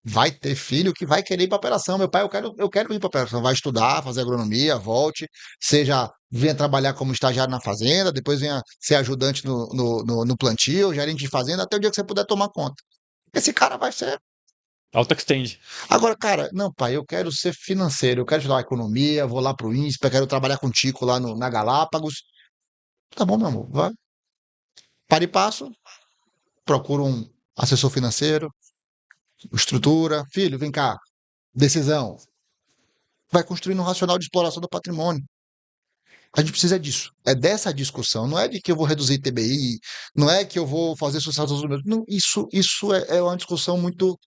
Vai ter filho que vai querer ir para a operação. Meu pai, eu quero ir para a operação. Vai estudar, fazer agronomia, volte, venha trabalhar como estagiário na fazenda, depois venha ser ajudante no plantio, gerente de fazenda, até o dia que você puder tomar conta. Esse cara vai ser. Auto extend. Agora, cara, não, pai, eu quero ser financeiro, eu quero estudar economia, vou lá pro INSPE, eu quero trabalhar com o Tico lá na Galápagos. Tá bom, meu amor, vai. Para e passo, procura um assessor financeiro, estrutura, filho, vem cá, decisão. Vai construindo um racional de exploração do patrimônio. A gente precisa disso. É dessa discussão. Não é de que eu vou reduzir TBI, não é que eu vou fazer sucesso dos meus. Não, isso é uma discussão muito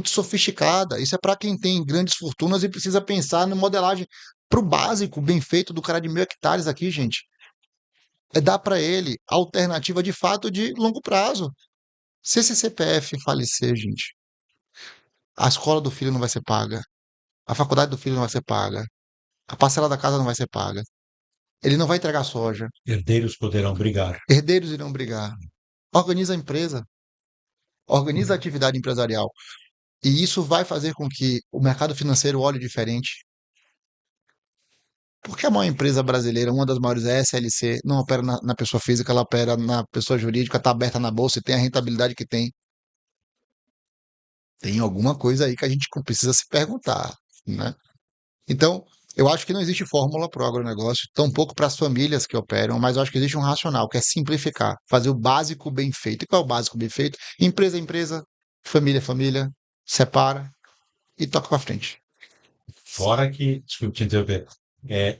sofisticada. Isso é para quem tem grandes fortunas e precisa pensar na modelagem para o básico, bem feito do cara de 1.000 hectares aqui, gente. É dar para ele alternativa de fato de longo prazo. Se esse CPF falecer, gente, a escola do filho não vai ser paga, a faculdade do filho não vai ser paga, a parcela da casa não vai ser paga. Ele não vai entregar soja. Herdeiros poderão brigar. Herdeiros irão brigar. Organiza a empresa, organiza a atividade empresarial. E isso vai fazer com que o mercado financeiro olhe diferente. Porque a maior empresa brasileira, uma das maiores, é a SLC, não opera na pessoa física, ela opera na pessoa jurídica, está aberta na bolsa e tem a rentabilidade que tem. Tem alguma coisa aí que a gente precisa se perguntar, né? Então, eu acho que não existe fórmula para o agronegócio, tampouco para as famílias que operam, mas eu acho que existe um racional, que é simplificar, fazer o básico bem feito. E qual é o básico bem feito? Empresa é empresa, família é família, separa e toca para frente. Fora que, desculpe te interromper,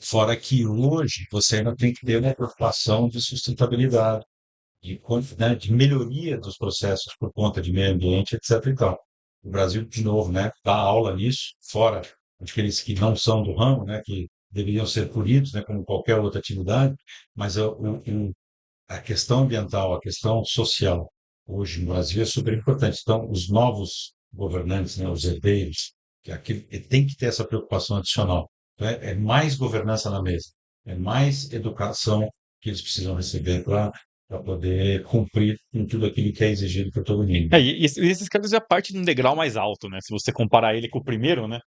fora que hoje você ainda tem que ter uma preocupação de sustentabilidade. né, de melhoria dos processos por conta de meio ambiente, etc. e tal. O Brasil, de novo, né, dá aula nisso, fora aqueles que não são do ramo, né, que deveriam ser punidos, né, como qualquer outra atividade, mas a questão ambiental, a questão social, hoje no Brasil é super importante. Então, os novos governantes, né, os herdeiros, tem que ter essa preocupação adicional. Então, é mais governança na mesa, é mais educação que eles precisam receber para poder cumprir com tudo aquilo que é exigido por todo mundo. E esses caras já partem de um degrau mais alto, né? Se você comparar ele com o primeiro, né?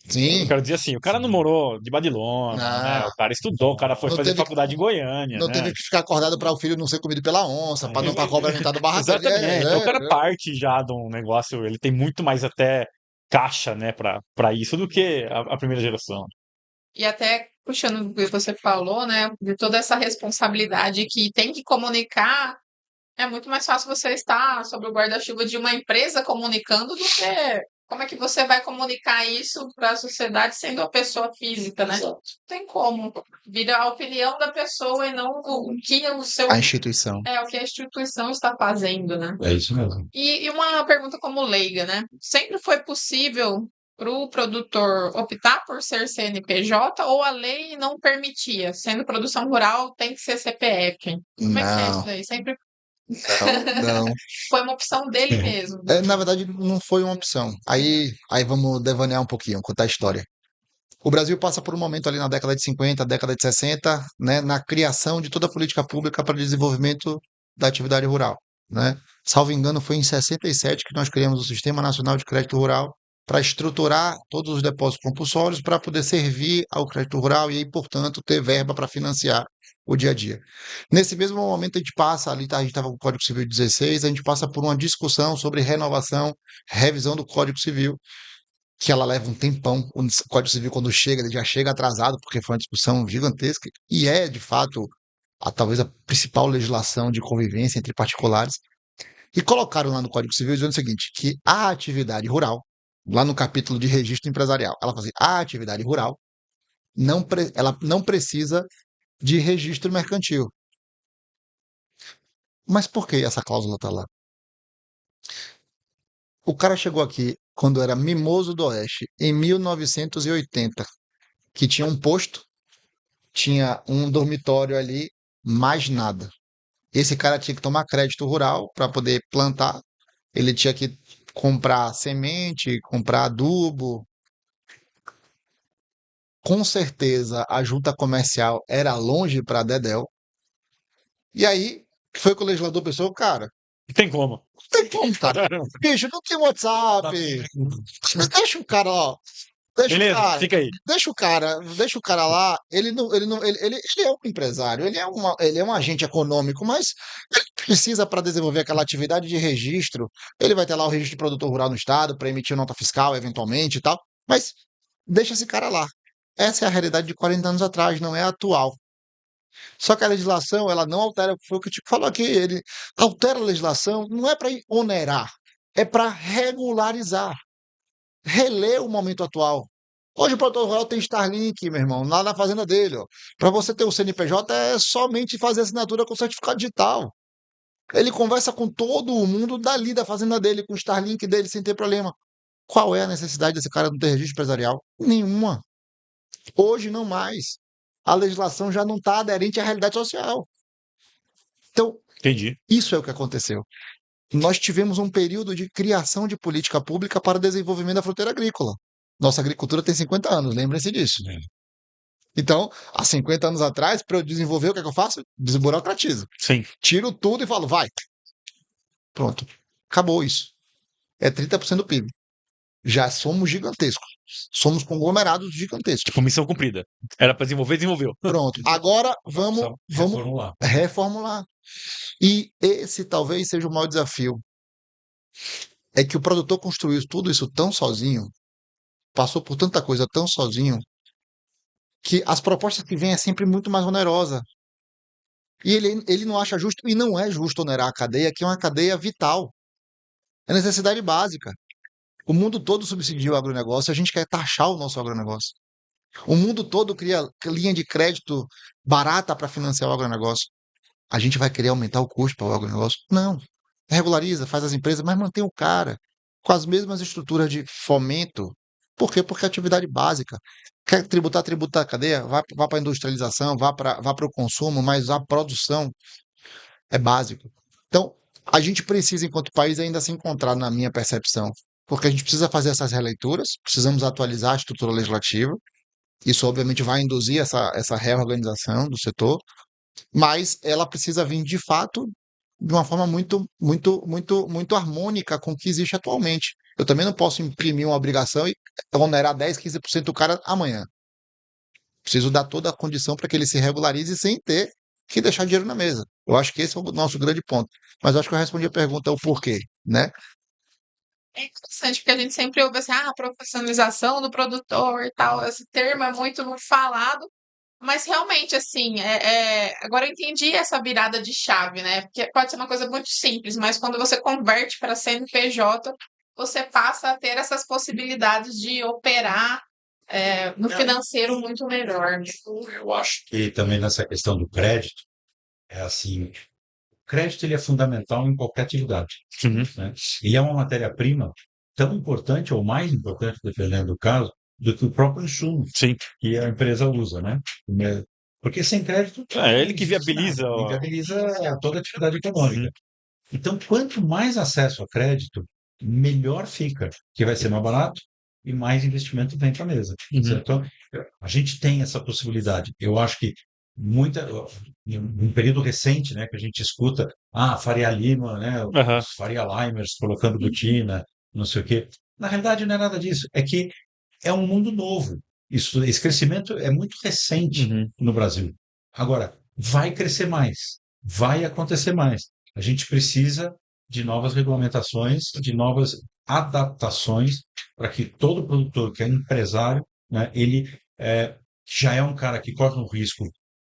Eu Sim, quero dizer assim, o cara não morou de Badilona, né? não, O cara estudou, o cara foi não fazer teve, faculdade em Goiânia, não né? teve que ficar acordado para o filho não ser comido pela onça, para não para a cobra não entrar do barraco. Exatamente. Então o cara parte já de um negócio, ele tem muito mais até caixa, né, pra isso do que a primeira geração. E até puxando o que você falou, né, de toda essa responsabilidade que tem que comunicar, é muito mais fácil você estar sob o guarda-chuva de uma empresa comunicando do que como é que você vai comunicar isso para a sociedade sendo a pessoa física, né? Não tem como. Vira a opinião da pessoa e não o que o seu A instituição. o que a instituição está fazendo, né? É isso mesmo. E uma pergunta como leiga, né? Sempre foi possível para o produtor optar por ser CNPJ ou a lei não permitia? Sendo produção rural, tem que ser CPF. Como é que é isso Não, daí? Sempre não. foi uma opção dele mesmo. Na verdade, não foi uma opção. Aí vamos devanear um pouquinho, contar a história. O Brasil passa por um momento ali na década de 50, década de 60, né, na criação de toda a política pública para desenvolvimento da atividade rural, né? Salvo engano, foi em 67 que nós criamos o Sistema Nacional de Crédito Rural para estruturar todos os depósitos compulsórios para poder servir ao crédito rural e aí, portanto, ter verba para financiar o dia a dia. Nesse mesmo momento, a gente passa ali, tá, a gente estava com o Código Civil 16, a gente passa por uma discussão sobre renovação, revisão do Código Civil, que ela leva um tempão. O Código Civil, quando chega, ele já chega atrasado, porque foi uma discussão gigantesca, e é, de fato, talvez a principal legislação de convivência entre particulares. E colocaram lá no Código Civil dizendo o seguinte, que a atividade rural, lá no capítulo de registro empresarial, ela fala assim, a atividade rural ela não precisa de registro mercantil. Mas por que essa cláusula está lá? O cara chegou aqui quando era Mimoso do Oeste, em 1980, que tinha um posto, tinha um dormitório ali, mais nada. Esse cara tinha que tomar crédito rural para poder plantar, ele tinha que comprar semente, comprar adubo. Com certeza a junta comercial era longe para Dedéu. E aí foi que o legislador pensou, cara, Não tem como. não tem como, cara. Bicho, não tem WhatsApp. Deixa o cara, ó. Deixa o Beleza, cara, fica aí. deixa o cara lá. Ele é um empresário, ele é um agente econômico, mas ele precisa para desenvolver aquela atividade de registro. Ele vai ter lá o registro de produtor rural no estado para emitir nota fiscal eventualmente e tal. Mas deixa esse cara lá. Essa é a realidade de 40 anos atrás, não é a atual. Só que a legislação, ela não altera, foi o que o Tico falou aqui, ele altera a legislação, não é para onerar, é para regularizar, reler o momento atual. Hoje o produtor rural tem Starlink, meu irmão, lá na fazenda dele, ó. Para você ter o CNPJ é somente fazer assinatura com certificado digital. Ele conversa com todo o mundo dali da fazenda dele, com o Starlink dele, sem ter problema. Qual é a necessidade desse cara não ter registro empresarial? Nenhuma. Hoje não mais. A legislação já não está aderente à realidade social. Então, Entendi. isso é o que aconteceu. Nós tivemos um período de criação de política pública para o desenvolvimento da fronteira agrícola. Nossa agricultura tem 50 anos, lembrem-se disso. Então, há 50 anos atrás, para eu desenvolver, o que é que eu faço? Desburocratizo. Sim. Tiro tudo e falo, vai. Pronto. Acabou isso. É 30% do PIB. Já somos gigantescos. Somos conglomerados gigantescos. Tipo, missão cumprida. Era pra desenvolver, desenvolveu. Pronto. Agora vamos Reformular. reformular. E esse talvez seja o maior desafio. É que o produtor construiu tudo isso tão sozinho, passou por tanta coisa tão sozinho, que as propostas que vêm é sempre muito mais onerosa. E ele não acha justo, e não é justo onerar a cadeia, que é uma cadeia vital. É necessidade básica. O mundo todo subsidia o agronegócio, a gente quer taxar o nosso agronegócio. O mundo todo cria linha de crédito barata para financiar o agronegócio. a gente vai querer aumentar o custo para o agronegócio? Não. Regulariza, faz as empresas, mas mantém o cara com as mesmas estruturas de fomento. Por quê? Porque é atividade básica. Quer tributar, tributa a cadeia, vá para a industrialização, vá para o consumo, mas a produção é básico. Então, a gente precisa, enquanto país, ainda se encontrar, na minha percepção, porque a gente precisa fazer essas releituras, precisamos atualizar a estrutura legislativa, isso obviamente vai induzir essa reorganização do setor, mas ela precisa vir de fato de uma forma muito harmônica com o que existe atualmente. Eu também não posso imprimir uma obrigação e onerar 10, 15% do cara amanhã. Preciso dar toda a condição para que ele se regularize sem ter que deixar dinheiro na mesa. Eu acho que esse é o nosso grande ponto. Mas eu acho que eu respondi a pergunta, o porquê, né? É interessante, porque a gente sempre ouve assim, a profissionalização do produtor e tal, esse termo é muito falado, mas realmente, assim, agora eu entendi essa virada de chave, né? Porque pode ser uma coisa muito simples, mas quando você converte para CNPJ, você passa a ter essas possibilidades de operar no financeiro muito melhor. Eu acho que também nessa questão do crédito, é assim, o crédito ele é fundamental em qualquer atividade, Uhum. né? Ele é uma matéria-prima tão importante ou mais importante, dependendo do caso, do que o próprio insumo Sim. que a empresa usa, né? Porque sem crédito É ele não que existe viabiliza. nada, ele viabiliza toda a atividade econômica. Uhum. Então, quanto mais acesso a crédito, melhor fica, que vai ser mais barato e mais investimento vem para a mesa. Uhum. Certo? Então, a gente tem essa possibilidade. Eu acho que em um período recente, né, que a gente escuta, Faria Lima, né, Aham. os Faria Limers colocando botina, não sei o quê. Na realidade, não é nada disso. É que é um mundo novo. Esse crescimento é muito recente Uhum. no Brasil. Agora, vai crescer mais, vai acontecer mais. A gente precisa de novas regulamentações, de novas adaptações para que todo produtor que é empresário, né, ele já é um cara que corre um risco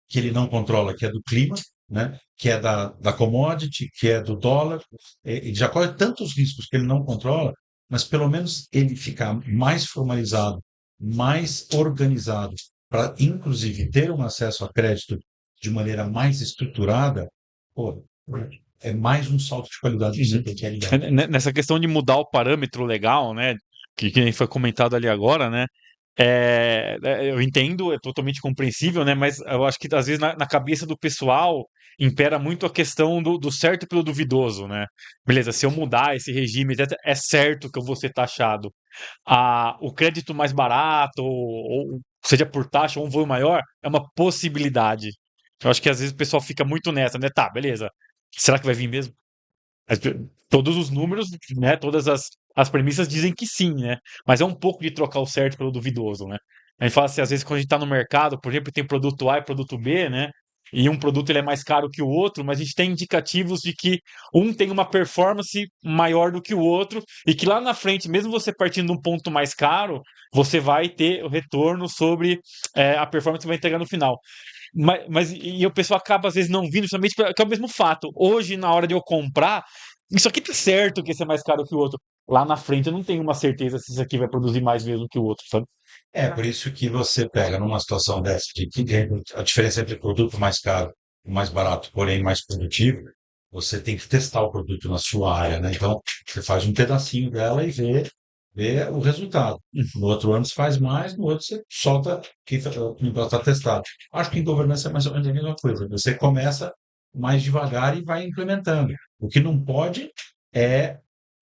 que ele não controla, que é do clima, né, que é da commodity, que é do dólar. Ele já corre tantos riscos que ele não controla, mas pelo menos ele ficar mais formalizado, mais organizado, para inclusive ter um acesso a crédito de maneira mais estruturada, pô, é mais um salto de qualidade que você tem que realizar. Nessa questão de mudar o parâmetro legal, né, que nem foi comentado ali agora, né, eu entendo, é totalmente compreensível, né, mas eu acho que às vezes na cabeça do pessoal impera muito a questão do certo pelo duvidoso, né? Beleza, se eu mudar esse regime, etc., é certo que eu vou ser taxado. O crédito mais barato, ou seja por taxa ou um voo maior, é uma possibilidade. Eu acho que às vezes o pessoal fica muito nessa, né? Tá, beleza. Será que vai vir mesmo? Todos os números, né? Todas as premissas dizem que sim, né? Mas é um pouco de trocar o certo pelo duvidoso, né? A gente fala assim, às vezes quando a gente está no mercado, por exemplo, tem produto A e produto B, né? E um produto ele é mais caro que o outro, mas a gente tem indicativos de que um tem uma performance maior do que o outro e que lá na frente, mesmo você partindo de um ponto mais caro, você vai ter o retorno sobre a performance que vai entregar no final. E o pessoal acaba às vezes não vindo justamente porque é o mesmo fato. Hoje, na hora de eu comprar, isso aqui tá certo que esse é mais caro que o outro. Lá na frente eu não tenho uma certeza se isso aqui vai produzir mais mesmo que o outro, sabe? É por isso que você pega numa situação dessa, de que a diferença entre produto mais caro e mais barato, porém mais produtivo, você tem que testar o produto na sua área, né? Então, você faz um pedacinho dela e vê o resultado. No outro ano você faz mais, no outro você solta que está testado. Acho que em governança é mais ou menos a mesma coisa. Você começa mais devagar e vai implementando. O que não pode é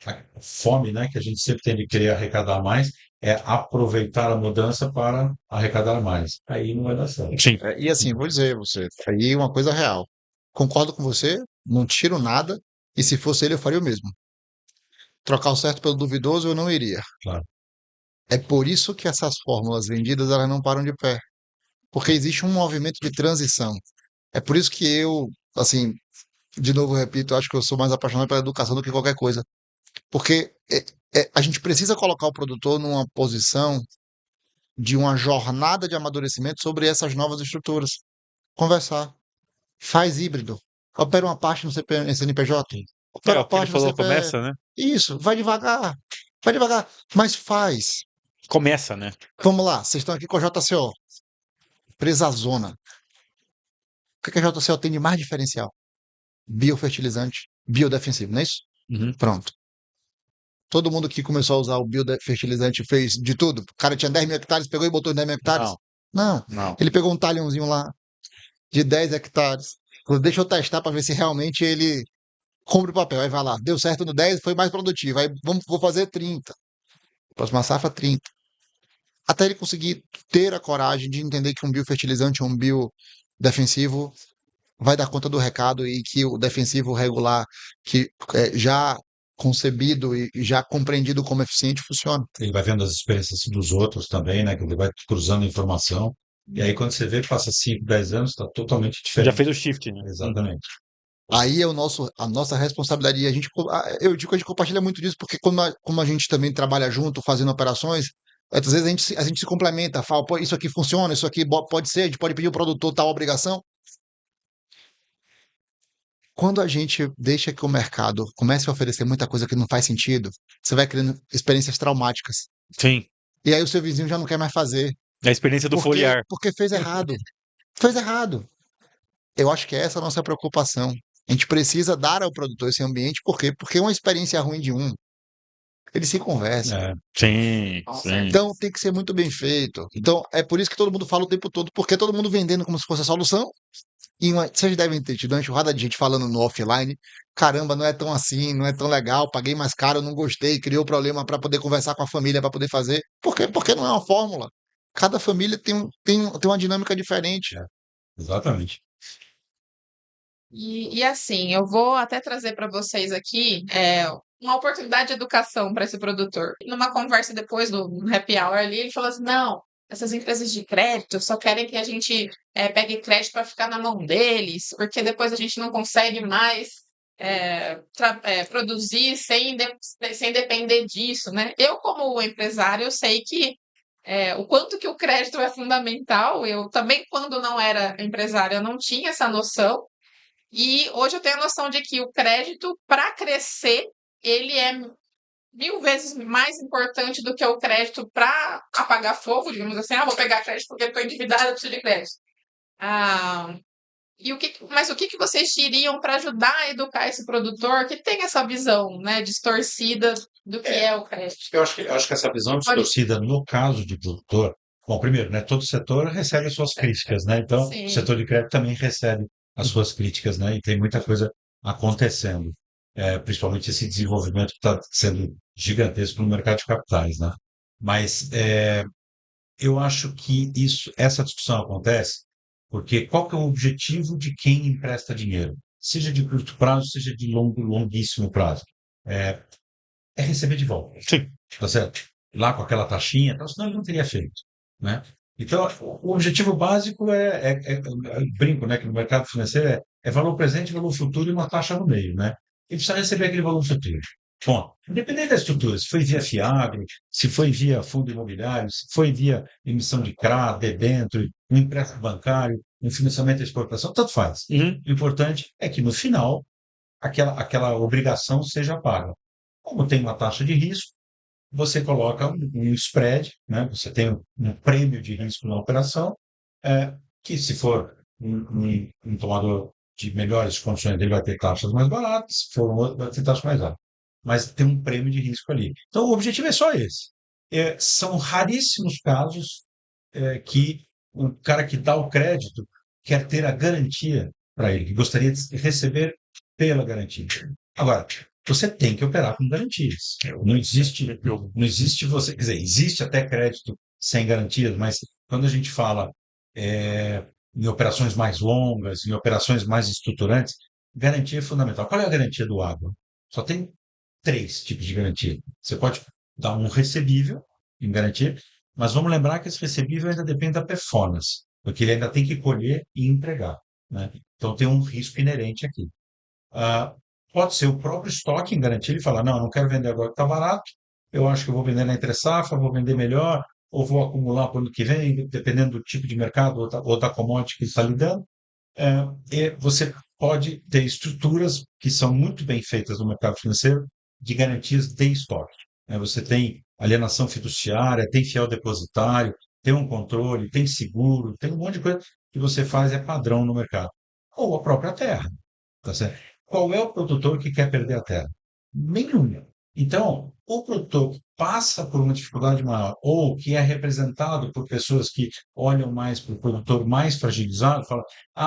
a fome, né, que a gente sempre tem de querer arrecadar mais, é aproveitar a mudança para arrecadar mais. Aí não vai dar certo. Sim. E assim, vou dizer a você, aí uma coisa real. Concordo com você, não tiro nada, e se fosse ele, eu faria o mesmo. Trocar o certo pelo duvidoso, eu não iria. Claro. É por isso que essas fórmulas vendidas, elas não param de pé. Porque existe um movimento de transição. É por isso que eu, assim, de novo eu repito, acho que eu sou mais apaixonado pela educação do que qualquer coisa. Porque a gente precisa colocar o produtor numa posição de uma jornada de amadurecimento sobre essas novas estruturas. Conversar. Faz híbrido. Opera uma parte no CNPJ. Opera É, o uma que ele parte no falou CPF. começa, né? Isso, vai devagar. Vai devagar. Mas faz. Começa, né? Vamos lá, vocês estão aqui com a JCO. Empresa Zona. O que a JCO tem de mais diferencial? biofertilizante, biodefensivo, não é isso? Uhum. Pronto. Todo mundo que começou a usar o biofertilizante fez de tudo. O cara tinha 10 mil hectares, pegou e botou em 10 mil hectares? Não, Não. não. Ele pegou um talhãozinho lá de 10 hectares. Falou, deixa eu testar para ver se realmente ele cumpre o papel. Aí vai lá, deu certo no 10, foi mais produtivo. Aí vou fazer 30. Próxima safra, 30. Até ele conseguir ter a coragem de entender que um biofertilizante ou um biodefensivo vai dar conta do recado e que o defensivo regular, que é já concebido e já compreendido como eficiente, funciona. Ele vai vendo as experiências dos outros também, né? Que ele vai cruzando informação. E aí, quando você vê, passa 5, 10 anos, está totalmente Já diferente. fez o shift, né? Exatamente. Aí é a nossa responsabilidade. E eu digo que a gente compartilha muito disso, porque como a gente também trabalha junto, fazendo operações, às vezes a gente se complementa, fala, pô, isso aqui funciona, isso aqui pode ser, a gente pode pedir ao produtor tal obrigação. Quando a gente deixa que o mercado comece a oferecer muita coisa que não faz sentido, você vai criando experiências traumáticas. Sim. E aí o seu vizinho já não quer mais fazer. A experiência do foliar. Porque fez errado. Fez errado. Eu acho que essa é a nossa preocupação. A gente precisa dar ao produtor esse ambiente, por quê? Porque uma experiência ruim de um, ele se conversa. É, Sim, sim. Então tem que ser muito bem feito. Então é por isso que todo mundo fala o tempo todo, porque todo mundo vendendo como se fosse a solução. E vocês devem ter tido uma enxurrada de gente falando no offline, caramba, não é tão assim, não é tão legal, paguei mais caro, não gostei, criou problema para poder conversar com a família, para poder fazer. Por quê? Porque não é uma fórmula. Cada família tem uma dinâmica diferente. exatamente. E assim, eu vou até trazer para vocês aqui uma oportunidade de educação para esse produtor. Numa conversa depois do happy hour ali, ele falou assim: não, essas empresas de crédito só querem que a gente pegue crédito para ficar na mão deles, porque depois a gente não consegue mais produzir sem depender disso, né? Eu, como empresário, eu sei que o quanto que o crédito é fundamental. Eu também, quando não era empresária, eu não tinha essa noção. E hoje eu tenho a noção de que o crédito, para crescer, ele é 1000 vezes mais importante do que o crédito para apagar fogo, digamos assim. Ah, vou pegar crédito porque estou endividado, eu preciso de crédito. Ah, mas o que vocês diriam para ajudar a educar esse produtor que tem essa visão, né, distorcida do que é o crédito? Eu acho que essa visão distorcida, no caso de produtor, bom, primeiro, né, todo setor recebe as suas críticas, né? Então, Sim. o setor de crédito também recebe as suas críticas, né? E tem muita coisa acontecendo, principalmente esse desenvolvimento que está sendo gigantesco no mercado de capitais, né? Mas eu acho que essa discussão acontece porque qual que é o objetivo de quem empresta dinheiro? Seja de curto prazo, seja de longuíssimo prazo. É, é receber de volta. Sim. Tá certo? Lá com aquela taxinha, então, senão ele não teria feito, né? Então, o objetivo básico brinco, né, que no mercado financeiro é valor presente, valor futuro e uma taxa no meio, né? E precisa receber aquele valor futuro. Bom, independente da estrutura, se foi via FIAGRO, se foi via fundo imobiliário, se foi via emissão de CRA, debênture, um empréstimo bancário, um financiamento de exportação, tanto faz. Uhum. O importante é que, no final, aquela obrigação seja paga. Como tem uma taxa de risco, você coloca um spread, né? Você tem um prêmio de risco na operação, que se for um tomador de melhores condições, ele vai ter taxas mais baratas, se for um outro, vai ter taxas mais altas. Mas tem um prêmio de risco ali. Então, o objetivo é só esse. São raríssimos casos que o cara que dá o crédito quer ter a garantia para ele, que gostaria de receber pela garantia. Agora, você tem que operar com garantias. Não existe você, quer dizer, existe até crédito sem garantias, mas quando a gente fala em operações mais longas, em operações mais estruturantes, garantia é fundamental. Qual é a garantia do agro? Só tem 3 tipos de garantia. Você pode dar um recebível em garantia, mas vamos lembrar que esse recebível ainda depende da performance, porque ele ainda tem que colher e entregar, né? Então tem um risco inerente aqui. Pode ser o próprio estoque em garantia, ele fala, não, eu não quero vender agora que está barato, eu acho que eu vou vender na entre-safra, vou vender melhor, ou vou acumular para o ano que vem, dependendo do tipo de mercado ou da commodity que está lidando. E você pode ter estruturas que são muito bem feitas no mercado financeiro de garantias de estoque. Você tem alienação fiduciária, tem fiel depositário, tem um controle, tem seguro, tem um monte de coisa que você faz, é padrão no mercado. Ou a própria terra, tá certo? qual é o produtor que quer perder a terra? Nenhum. Então, o produtor que passa por uma dificuldade maior ou que é representado por pessoas que olham mais para o produtor mais fragilizado, fala,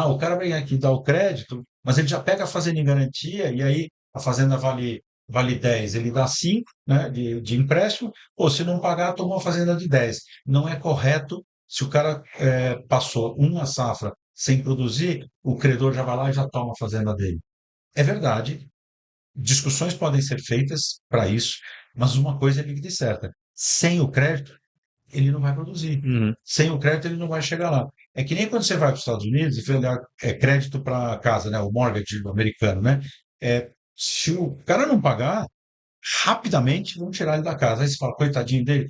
o cara vem aqui dar o crédito, mas ele já pega a fazenda em garantia e aí a fazenda vale 10, ele dá 5, né, de empréstimo, ou se não pagar, tomou a fazenda de 10. Não é correto. Se o cara passou uma safra sem produzir, o credor já vai lá e já toma a fazenda dele. É verdade, discussões podem ser feitas para isso, mas uma coisa é líquida e certa: sem o crédito, ele não vai produzir. Uhum. Sem o crédito, ele não vai chegar lá. É que nem quando você vai para os Estados Unidos e olhar crédito para casa, né, o mortgage americano, né? Se o cara não pagar, rapidamente vão tirar ele da casa. Aí você fala, coitadinho dele.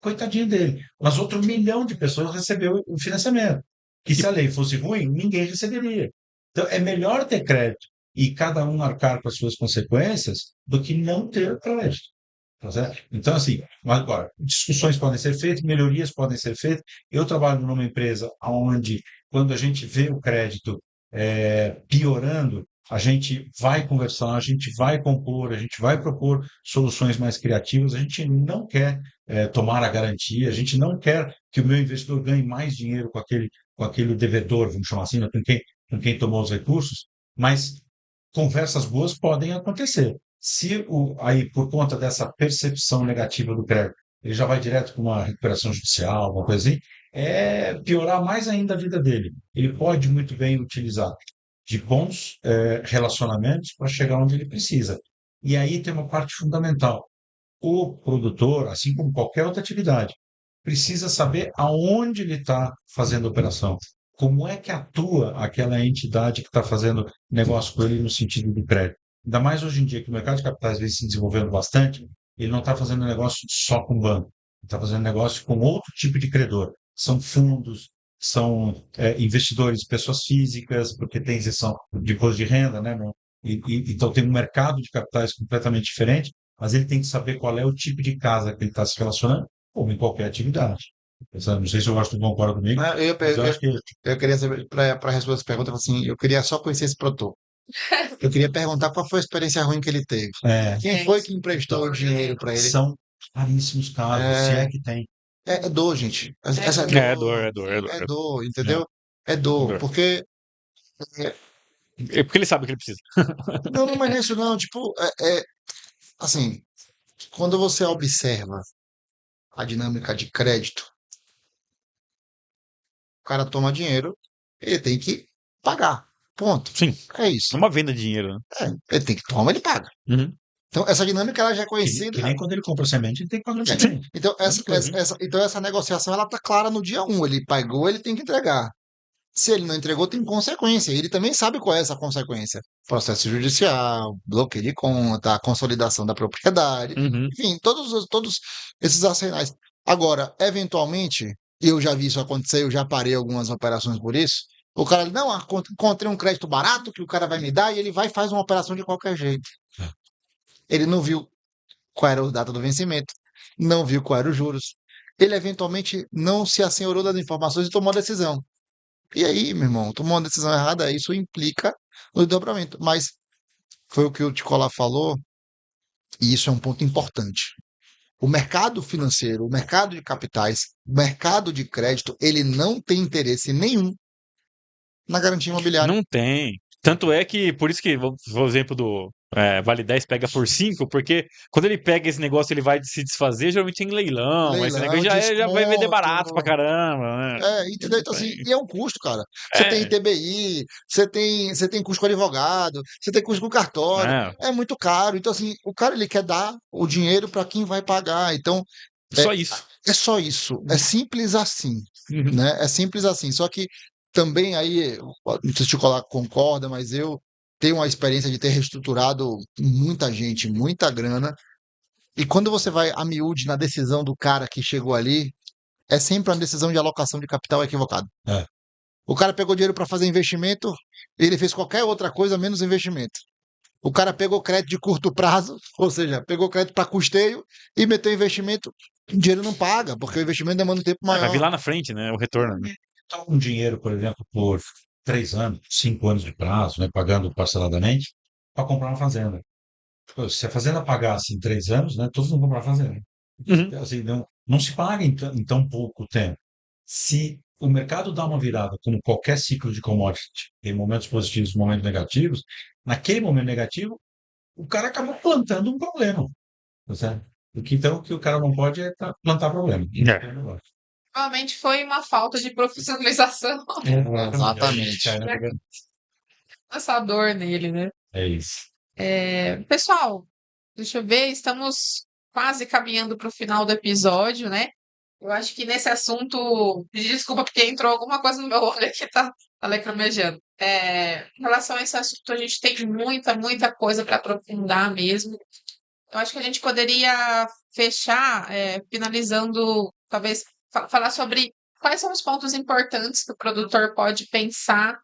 Coitadinho dele. Mas outro milhão de pessoas recebeu o financiamento. Que se a lei fosse ruim, ninguém receberia. Então, é melhor ter crédito e cada um arcar com as suas consequências do que não ter crédito. Tá certo? Então, assim, agora, discussões podem ser feitas, melhorias podem ser feitas. Eu trabalho numa empresa onde, quando a gente vê o crédito piorando, a gente vai conversar, a gente vai compor, a gente vai propor soluções mais criativas. A gente não quer tomar a garantia, a gente não quer que o meu investidor ganhe mais dinheiro com aquele devedor, vamos chamar assim, né, com quem tomou os recursos, mas conversas boas podem acontecer. Se aí, por conta dessa percepção negativa do crédito, ele já vai direto para uma recuperação judicial, uma coisa assim, piorar mais ainda a vida dele. Ele pode muito bem utilizar de bons relacionamentos para chegar onde ele precisa. E aí tem uma parte fundamental. O produtor, assim como qualquer outra atividade, precisa saber aonde ele está fazendo a operação. Como é que atua aquela entidade que está fazendo negócio com ele no sentido do crédito? Ainda mais hoje em dia, que o mercado de capitais vem se desenvolvendo bastante, ele não está fazendo negócio só com banco, ele está fazendo negócio com outro tipo de credor. São fundos, são investidores, pessoas físicas, porque tem isenção de imposto de renda, né? Então tem um mercado de capitais completamente diferente, mas ele tem que saber qual é o tipo de casa que ele está se relacionando, como em qualquer atividade. Não sei se eu acho que concorda comigo, mas eu acho que Eu queria saber, para responder essa pergunta, assim, eu queria só conhecer esse produtor. Eu queria perguntar qual foi a experiência ruim que ele teve. Quem foi que emprestou o dinheiro para ele? são raríssimos casos, se é que tem. É dor, gente. Essa É dor, é dor, é dor. é dor, entendeu? É dor, Dor. porque É porque ele sabe o que ele precisa. não, mas não é isso não, tipo, assim, quando você observa a dinâmica de crédito, o cara toma dinheiro, ele tem que pagar. Ponto. Sim. É isso. É uma venda de dinheiro, né? Ele tem que tomar, ele paga. Uhum. Então, essa dinâmica ela já é Que conhecida. nem quando ele compra semente, ele tem que pagar a semente. Então, essa negociação ela tá clara no dia 1. Ele pagou, ele tem que entregar. Se ele não entregou, tem consequência. Ele também sabe qual é essa consequência. Processo judicial, bloqueio de conta, a consolidação da propriedade, Uhum. enfim, todos esses arsenais. Agora, eventualmente, eu já vi isso acontecer, eu já parei algumas operações por isso. O cara, não, encontrei um crédito barato que o cara vai me dar e ele vai e faz uma operação de qualquer jeito. Ele não viu qual era a data do vencimento, não viu qual era os juros. Ele eventualmente não se assenhorou das informações e tomou a decisão. E aí, meu irmão, tomou uma decisão errada, isso implica no desdobramento. Mas foi o que o Ticola falou, e isso é um ponto importante. O mercado financeiro, o mercado de capitais, o mercado de crédito, ele não tem interesse nenhum na garantia imobiliária. Não tem. Tanto é que, por isso que, o exemplo do Vale 10 pega por 5, porque quando ele pega esse negócio, ele vai se desfazer, geralmente em leilão. Esse Leilão, negócio já vai vender desconto. barato pra caramba, né? Entendeu? Então, assim, e é um custo, cara. Você tem É, ITBI, você tem custo com advogado, você tem custo com cartório. é, É muito caro. Então, assim, o cara ele quer dar o dinheiro para quem vai pagar. Então, só isso. é só isso. É simples assim, Uhum. né? É simples assim. Só que também aí, não sei se o Ticola concorda, mas eu tenho uma experiência de ter reestruturado muita gente, muita grana. E quando você vai a miúde na decisão do cara que chegou ali, é sempre uma decisão de alocação de capital equivocada. É. O cara pegou dinheiro para fazer investimento, ele fez qualquer outra coisa menos investimento. O cara pegou crédito de curto prazo, ou seja, pegou crédito para custeio e meteu investimento, o dinheiro não paga, porque o investimento demanda um tempo Vai vir maior. lá na frente, né? O retorno. Né? Então, um dinheiro, por exemplo, por 3 anos, 5 anos de prazo, né, pagando parceladamente, para comprar uma fazenda. Pô, se a fazenda pagasse em 3 anos, né, todos vão comprar a fazenda. Uhum. Então, assim, não se paga em tão pouco tempo. Se o mercado dá uma virada, como qualquer ciclo de commodity, tem momentos positivos, momentos negativos, naquele momento negativo, o cara acaba plantando um problema, tá certo? Porque então o que o cara não pode é plantar problema. É. Provavelmente foi uma falta de profissionalização Exatamente. essa dor nele, né? É isso. Pessoal, deixa eu ver, estamos quase caminhando para o final do episódio, né? Eu acho que nesse assunto, pedir desculpa porque entrou alguma coisa no meu olho que tá lacrimejando. Em relação a esse assunto, a gente tem muita coisa para aprofundar mesmo. Eu acho que a gente poderia fechar, finalizando, talvez, falar sobre quais são os pontos importantes que o produtor pode pensar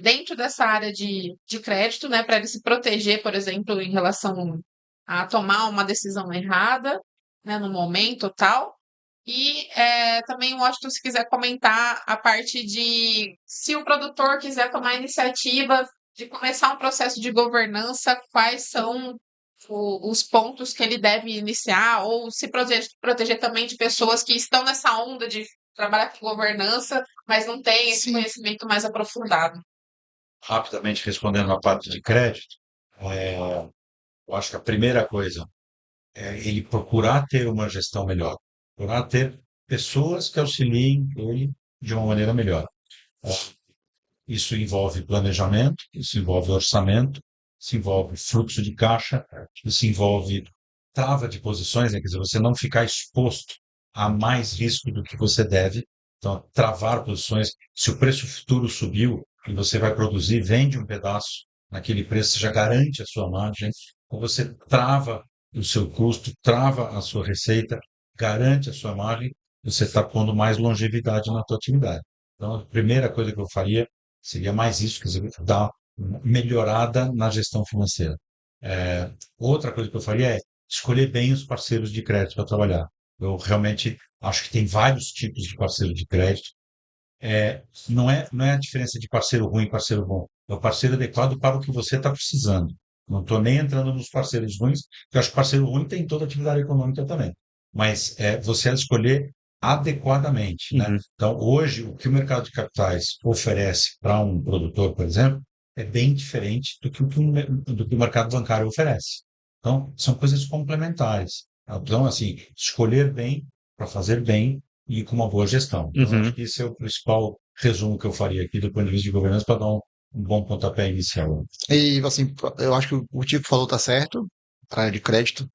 dentro dessa área de crédito, né, para ele se proteger, por exemplo, em relação a tomar uma decisão errada, né, no momento tal. E também, Washington, se quiser comentar a parte de se o produtor quiser tomar a iniciativa de começar um processo de governança, quais são os pontos que ele deve iniciar, ou se proteger também de pessoas que estão nessa onda de trabalhar com governança, mas não têm esse Sim. conhecimento mais aprofundado. Rapidamente respondendo a parte de crédito, é, eu acho que a primeira coisa é ele procurar ter uma gestão melhor, procurar ter pessoas que auxiliem ele de uma maneira melhor. Isso envolve planejamento, isso envolve orçamento, isso envolve fluxo de caixa, isso envolve trava de posições, né? Quer dizer, você não ficar exposto a mais risco do que você deve. Então, travar posições. Se o preço futuro subiu e você vai produzir, vende um pedaço naquele preço, você já garante a sua margem, ou você trava o seu custo, trava a sua receita, garante a sua margem, você está pondo mais longevidade na sua atividade. Então, a primeira coisa que eu faria seria mais isso, quer dizer, dar uma melhorada na gestão financeira. Outra coisa que eu faria é escolher bem os parceiros de crédito para trabalhar. Eu realmente acho que tem vários tipos de parceiro de crédito. Não é a diferença de parceiro ruim e parceiro bom. É o parceiro adequado para o que você está precisando. Não estou nem entrando nos parceiros ruins, porque eu acho que parceiro ruim tem toda a atividade econômica também. Mas você escolher adequadamente, né? Uhum. Então, hoje, o que o mercado de capitais oferece para um produtor, por exemplo, é bem diferente do que o mercado bancário oferece. Então, são coisas complementares. Então, assim, escolher bem para fazer bem e com uma boa gestão. Então, Uhum. acho que esse é o principal resumo que eu faria aqui do ponto de vista de governança para dar um bom pontapé inicial. E assim, eu acho que o Tico falou tá certo, para área de crédito,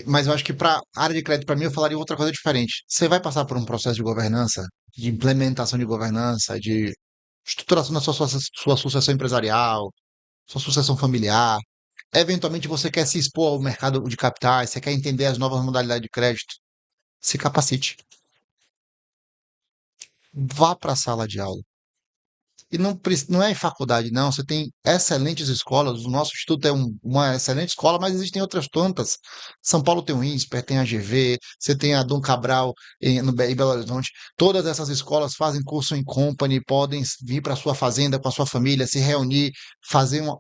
mas eu acho que para área de crédito, para mim, eu falaria outra coisa diferente. Você vai passar por um processo de governança, de implementação de governança, de estruturação da sua sucessão empresarial, sua sucessão familiar. Eventualmente você quer se expor ao mercado de capitais, você quer entender as novas modalidades de crédito. Se capacite. Vá para a sala de aula. E não é em faculdade, não. Você tem excelentes escolas. O nosso instituto é uma excelente escola, mas existem outras tantas. São Paulo tem o INSPER, tem a GV, você tem a Dom Cabral em Belo Horizonte. Todas essas escolas fazem curso em company, podem vir para sua fazenda com a sua família, se reunir, fazer uma.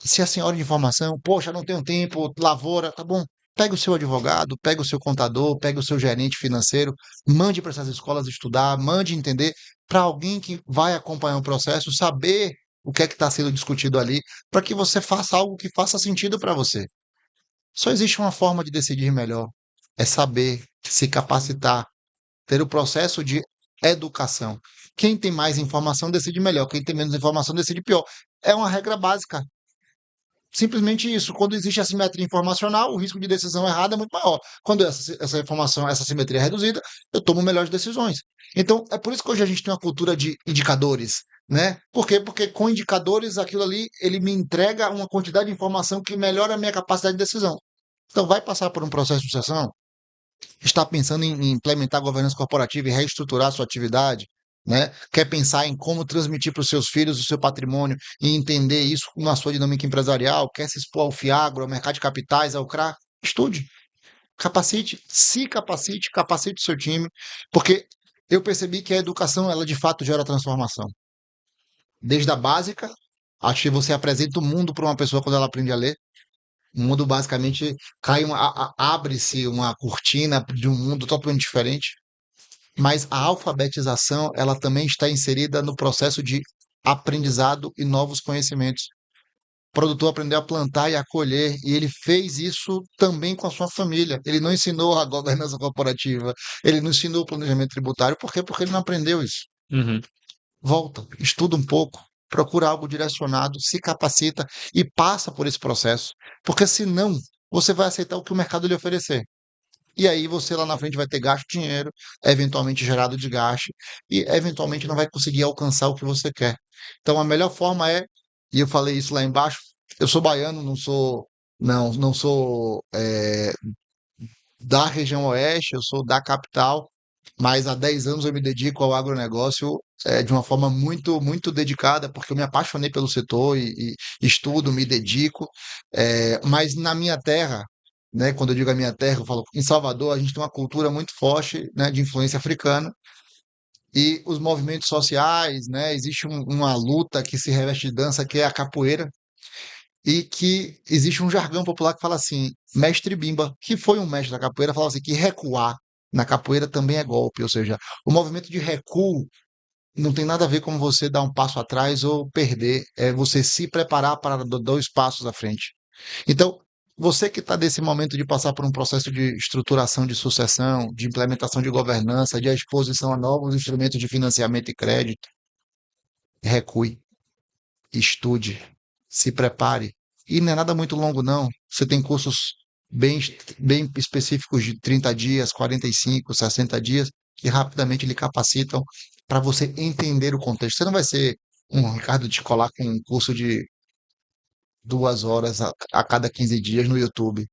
Se a senhora de informação, poxa, não tenho tempo, lavoura, tá bom. Pega o seu advogado, pega o seu contador, pega o seu gerente financeiro, mande para essas escolas estudar, mande entender para alguém que vai acompanhar o processo, saber o que é que está sendo discutido ali, para que você faça algo que faça sentido para você. Só existe uma forma de decidir melhor, é saber, se capacitar, ter o processo de educação. Quem tem mais informação decide melhor, quem tem menos informação decide pior. É uma regra básica. Simplesmente isso. Quando existe assimetria informacional, o risco de decisão errada é muito maior. Quando essa informação, essa assimetria é reduzida, eu tomo melhores decisões. Então, é por isso que hoje a gente tem uma cultura de indicadores, né? Por quê? Porque com indicadores, aquilo ali, ele me entrega uma quantidade de informação que melhora a minha capacidade de decisão. Então, vai passar por um processo de sucessão? Está pensando em implementar governança corporativa e reestruturar a sua atividade, né? Quer pensar em como transmitir para os seus filhos o seu patrimônio e entender isso na sua dinâmica empresarial, quer se expor ao FIAGRO, ao mercado de capitais, ao CRA, estude, capacite, se capacite, capacite o seu time, porque eu percebi que a educação, ela de fato gera transformação. desde a básica, acho que você apresenta o mundo para uma pessoa quando ela aprende a ler. O mundo basicamente abre-se uma cortina de um mundo totalmente diferente. Mas a alfabetização, ela também está inserida no processo de aprendizado e novos conhecimentos. O produtor aprendeu a plantar e a colher, e ele fez isso também com a sua família. Ele não ensinou a governança corporativa, ele não ensinou o planejamento tributário, por quê? Porque ele não aprendeu isso. Uhum. Volta, estuda um pouco, procura algo direcionado, se capacita e passa por esse processo, porque senão você vai aceitar o que o mercado lhe oferecer. E aí você lá na frente vai ter gasto de dinheiro, eventualmente gerado de gasto, e eventualmente não vai conseguir alcançar o que você quer. Então a melhor forma é, e eu falei isso lá embaixo, eu sou baiano, não sou da região oeste, eu sou da capital, mas há 10 anos eu me dedico ao agronegócio de uma forma muito dedicada, porque eu me apaixonei pelo setor e estudo, me dedico. Mas na minha terra, né, quando eu digo a minha terra, eu falo em Salvador, a gente tem uma cultura muito forte, né, de influência africana. E os movimentos sociais, né, existe uma luta que se reveste de dança, que é a capoeira, e que existe um jargão popular que fala assim, mestre Bimba, que foi um mestre da capoeira, falava assim que recuar na capoeira também é golpe, ou seja, o movimento de recuo não tem nada a ver com você dar um passo atrás ou perder, é você se preparar para dar 2 passos à frente. Então, você que está nesse momento de passar por um processo de estruturação de sucessão, de implementação de governança, de exposição a novos instrumentos de financiamento e crédito, recue, estude, se prepare. E não é nada muito longo, não. Você tem cursos bem, bem específicos de 30 dias, 45, 60 dias, que rapidamente lhe capacitam para você entender o contexto. Você não vai ser um Ricardo de colar com um curso de 2 horas a cada 15 dias no YouTube.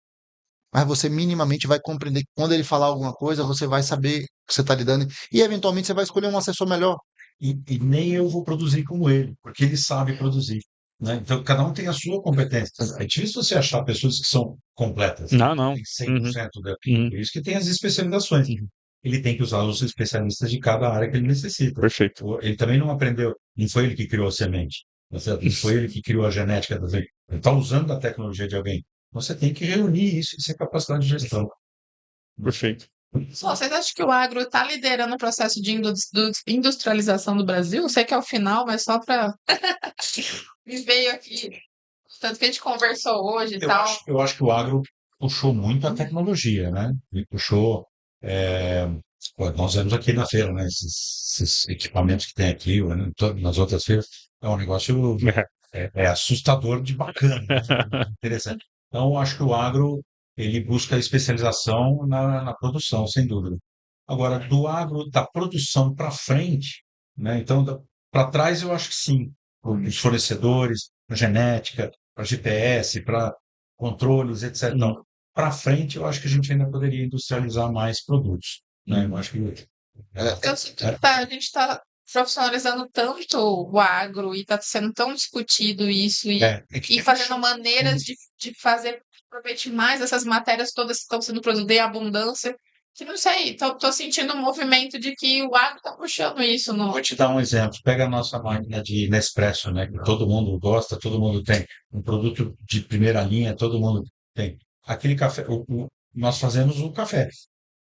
Mas você minimamente vai compreender que quando ele falar alguma coisa, você vai saber que você está lidando. E eventualmente você vai escolher um assessor melhor. E nem eu vou produzir como ele, porque ele sabe produzir, né? Então, cada um tem a sua competência. É difícil você achar pessoas que são completas, Não, não. tem Uhum. 100% dela. Uhum. Por isso que tem as especializações. Ele tem que usar os especialistas de cada área que ele necessita. Perfeito. Ele também não aprendeu, não foi ele que criou a semente, tá certo? Não foi ele que criou a genética da semente. Ele está usando a tecnologia de alguém. Você tem que reunir isso e ser capacidade de gestão. Perfeito. Só, vocês acham que o agro está liderando o processo de industrialização do Brasil? Sei que é o final, mas só para me veio aqui, tanto que a gente conversou hoje e tal. Eu acho que o agro puxou muito a tecnologia, né? Ele puxou. é, Nós vemos aqui na feira, né? Esses equipamentos que tem aqui, né, nas outras feiras, é um negócio assustador de bacana, né? Interessante. Então, eu acho que o agro ele busca especialização na produção, sem dúvida. Agora, do agro, da produção para frente, né? Então, para trás, eu acho que sim. Os fornecedores, a genética, para GPS, para controles, etc. Uhum. Para frente, eu acho que a gente ainda poderia industrializar mais produtos, né? Eu acho que Eu sinto que a gente está profissionalizando tanto o agro e está sendo tão discutido isso e fazendo maneiras de fazer proveito mais essas matérias todas que estão sendo produzidas em abundância. Que não sei, tô sentindo um movimento de que o agro está puxando isso. No... Vou te dar um exemplo. Pega a nossa máquina de Nespresso, né? Que todo mundo gosta, todo mundo tem. Um produto de primeira linha, todo mundo tem. Aquele café, nós fazemos o café.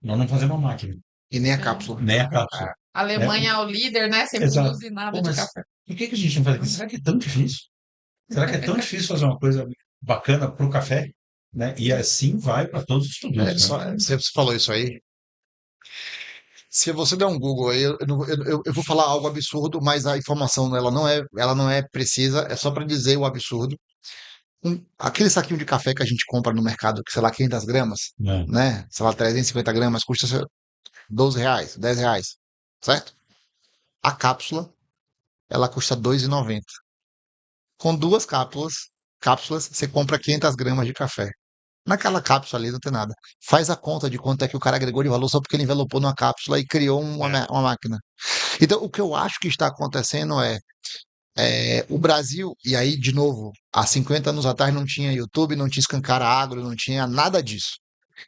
Nós não fazemos a máquina, E nem a cápsula. nem a cápsula. A Né? Alemanha é o líder, né? Sem Exato. produzir nada Pô, de mas café. por que a gente não faz aquilo? Será que é tão difícil? Será que é tão difícil fazer uma coisa bacana para o café? Né? E assim vai para todos os produtos. Né? Você falou isso aí. Se você der um Google aí, eu vou falar algo absurdo, mas a informação ela não é precisa, é só para dizer o absurdo. Aquele saquinho de café que a gente compra no mercado, que sei lá, 500 gramas, Né? né? Sei lá, 350 gramas, custa R$ 12, R$ 10, certo? A cápsula, ela custa R$ 2,90. Com 2 cápsulas, você compra 500 gramas de café. Naquela cápsula ali não tem nada. Faz a conta de quanto é que o cara agregou de valor só porque ele envelopou numa cápsula e criou uma máquina. Então, o que eu acho que está acontecendo o Brasil, e aí, de novo, há 50 anos atrás não tinha YouTube, não tinha Escancara Agro, não tinha nada disso.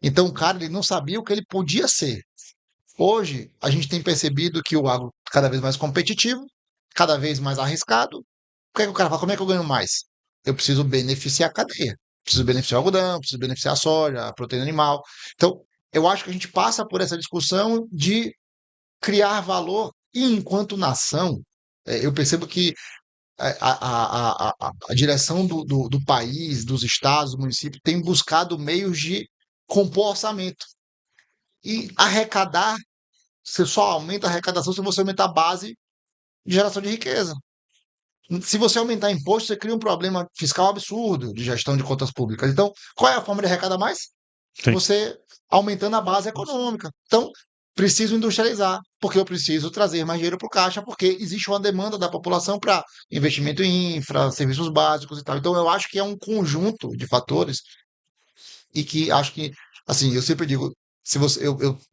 Então, o cara ele não sabia o que ele podia ser. Hoje, a gente tem percebido que o agro é cada vez mais competitivo, cada vez mais arriscado. O que é que o cara fala? Como é que eu ganho mais? Eu preciso beneficiar a cadeia. Preciso beneficiar o algodão, preciso beneficiar a soja, a proteína animal. Então, eu acho que a gente passa por essa discussão de criar valor e, enquanto nação, eu percebo que a direção do país, dos estados, do município, tem buscado meios de compor orçamento. E arrecadar, você só aumenta a arrecadação se você aumentar a base de geração de riqueza. Se você aumentar imposto, você cria um problema fiscal absurdo de gestão de contas públicas. Então, qual é a forma de arrecadar mais? Sim. Você aumentando a base econômica. Então, preciso industrializar, porque eu preciso trazer mais dinheiro para o caixa, porque existe uma demanda da população para investimento em infra, serviços básicos e tal. Então, eu acho que é um conjunto de fatores e que acho que, assim, eu sempre digo, se você,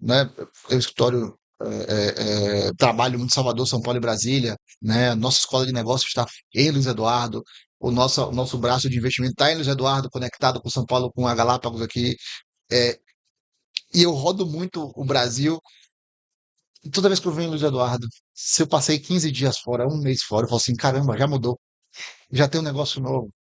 né, eu escritório, trabalho muito em Salvador, São Paulo e Brasília, né, nossa escola de negócios está em Luiz Eduardo, o nosso braço de investimento está em Luiz Eduardo, conectado com São Paulo, com a Galápagos aqui, e eu rodo muito o Brasil, e toda vez que eu venho em Luiz Eduardo, se eu passei 15 dias fora, um mês fora, eu falo assim, caramba, já mudou, já tem um negócio novo.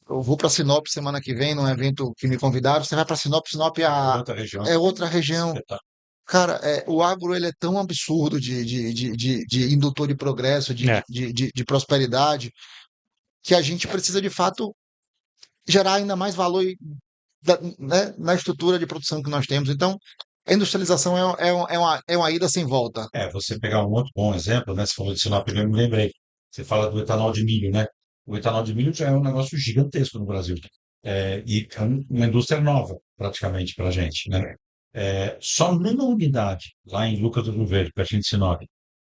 Eu vou para Sinop semana que vem, num evento que me convidaram. Você vai para Sinop, Sinop Outra região. é outra região. Espetáculo. Cara, o agro ele é tão absurdo de indutor de progresso, É. de prosperidade, que a gente precisa de fato gerar ainda mais valor né, na estrutura de produção que nós temos. Então, a industrialização é uma ida sem volta. Você pegar um outro bom exemplo, né? Você falou de Sinop, eu me lembrei. Você fala do etanol de milho, né? O etanol de milho já é um negócio gigantesco no Brasil. E é uma indústria nova, praticamente, para a gente, né? Só numa unidade, lá em Lucas do Rio Verde, pertinho de Sinop,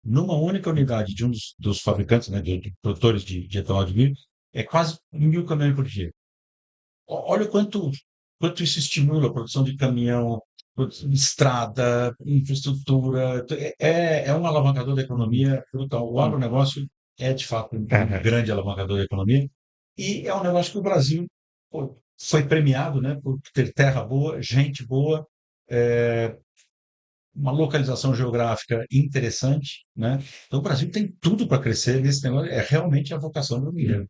numa única unidade de um dos fabricantes, né, de produtores de etanol de milho, é quase 1.000 caminhões por dia. Olha quanto isso estimula a produção de caminhão, estrada, infraestrutura. É um alavancador da economia brutal. O agronegócio é, de fato, um grande alavancador da economia. E é um negócio que o Brasil foi premiado, né, por ter terra boa, gente boa, uma localização geográfica interessante, né? Então, o Brasil tem tudo para crescer nesse negócio. É realmente a vocação do mineiro.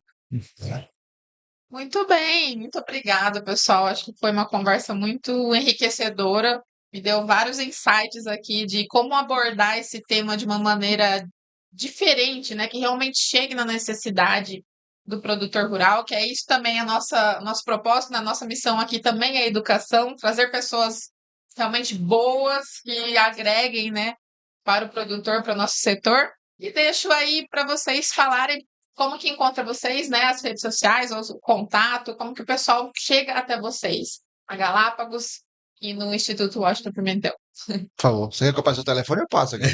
Muito bem, muito obrigada, pessoal. Acho que foi uma conversa muito enriquecedora. Me deu vários insights aqui de como abordar esse tema de uma maneira diferente, né? Que realmente chegue na necessidade do produtor rural, que é isso também nosso propósito, na nossa missão aqui também é a educação, trazer pessoas realmente boas que agreguem, né, para o produtor, para o nosso setor. E deixo aí para vocês falarem como que encontra vocês, né, as redes sociais, o contato, como que o pessoal chega até vocês, a Galápagos e no Instituto Washington Pimentel. Por favor, você quer que eu passe o telefone? Eu passo aqui.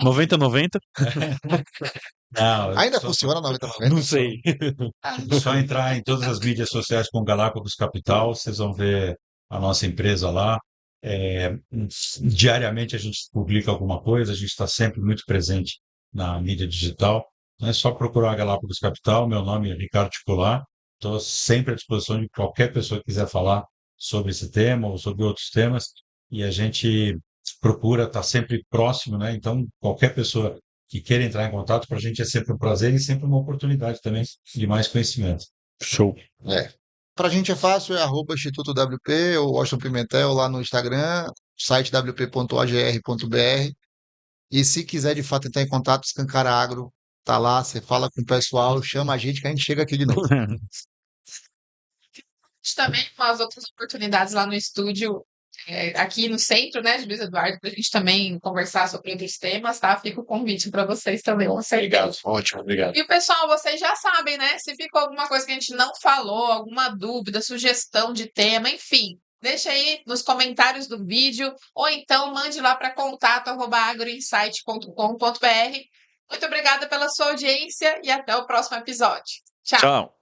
90-90? Não, Ainda funciona 90-90? Não sei. Só entrar em todas as mídias sociais com Galápagos Capital, vocês vão ver a nossa empresa lá. Diariamente a gente publica alguma coisa, a gente está sempre muito presente na mídia digital. Não é só procurar a Galápagos Capital, meu nome é Ricardo Ticolar, estou sempre à disposição de qualquer pessoa que quiser falar sobre esse tema ou sobre outros temas, e a gente procura estar sempre próximo, né? Então, qualquer pessoa que queira entrar em contato, para a gente é sempre um prazer e sempre uma oportunidade também de mais conhecimento. Show. Para a gente é fácil, é @Instituto WP ou Washington Pimentel lá no Instagram, site wp.agr.br. E se quiser de fato entrar em contato, Escancara Agro, tá lá, você fala com o pessoal, chama a gente que a gente chega aqui de novo. Também com as outras oportunidades lá no estúdio, aqui no centro, né, de Luiz Eduardo, para a gente também conversar sobre outros temas, tá? Fica o convite para vocês também, com certeza. Ótimo, obrigado. E o pessoal, vocês já sabem, né? Se ficou alguma coisa que a gente não falou, alguma dúvida, sugestão de tema, enfim, deixa aí nos comentários do vídeo, ou então mande lá para contato@agroinsight.com.br. Muito obrigada pela sua audiência e até o próximo episódio. Tchau! Tchau.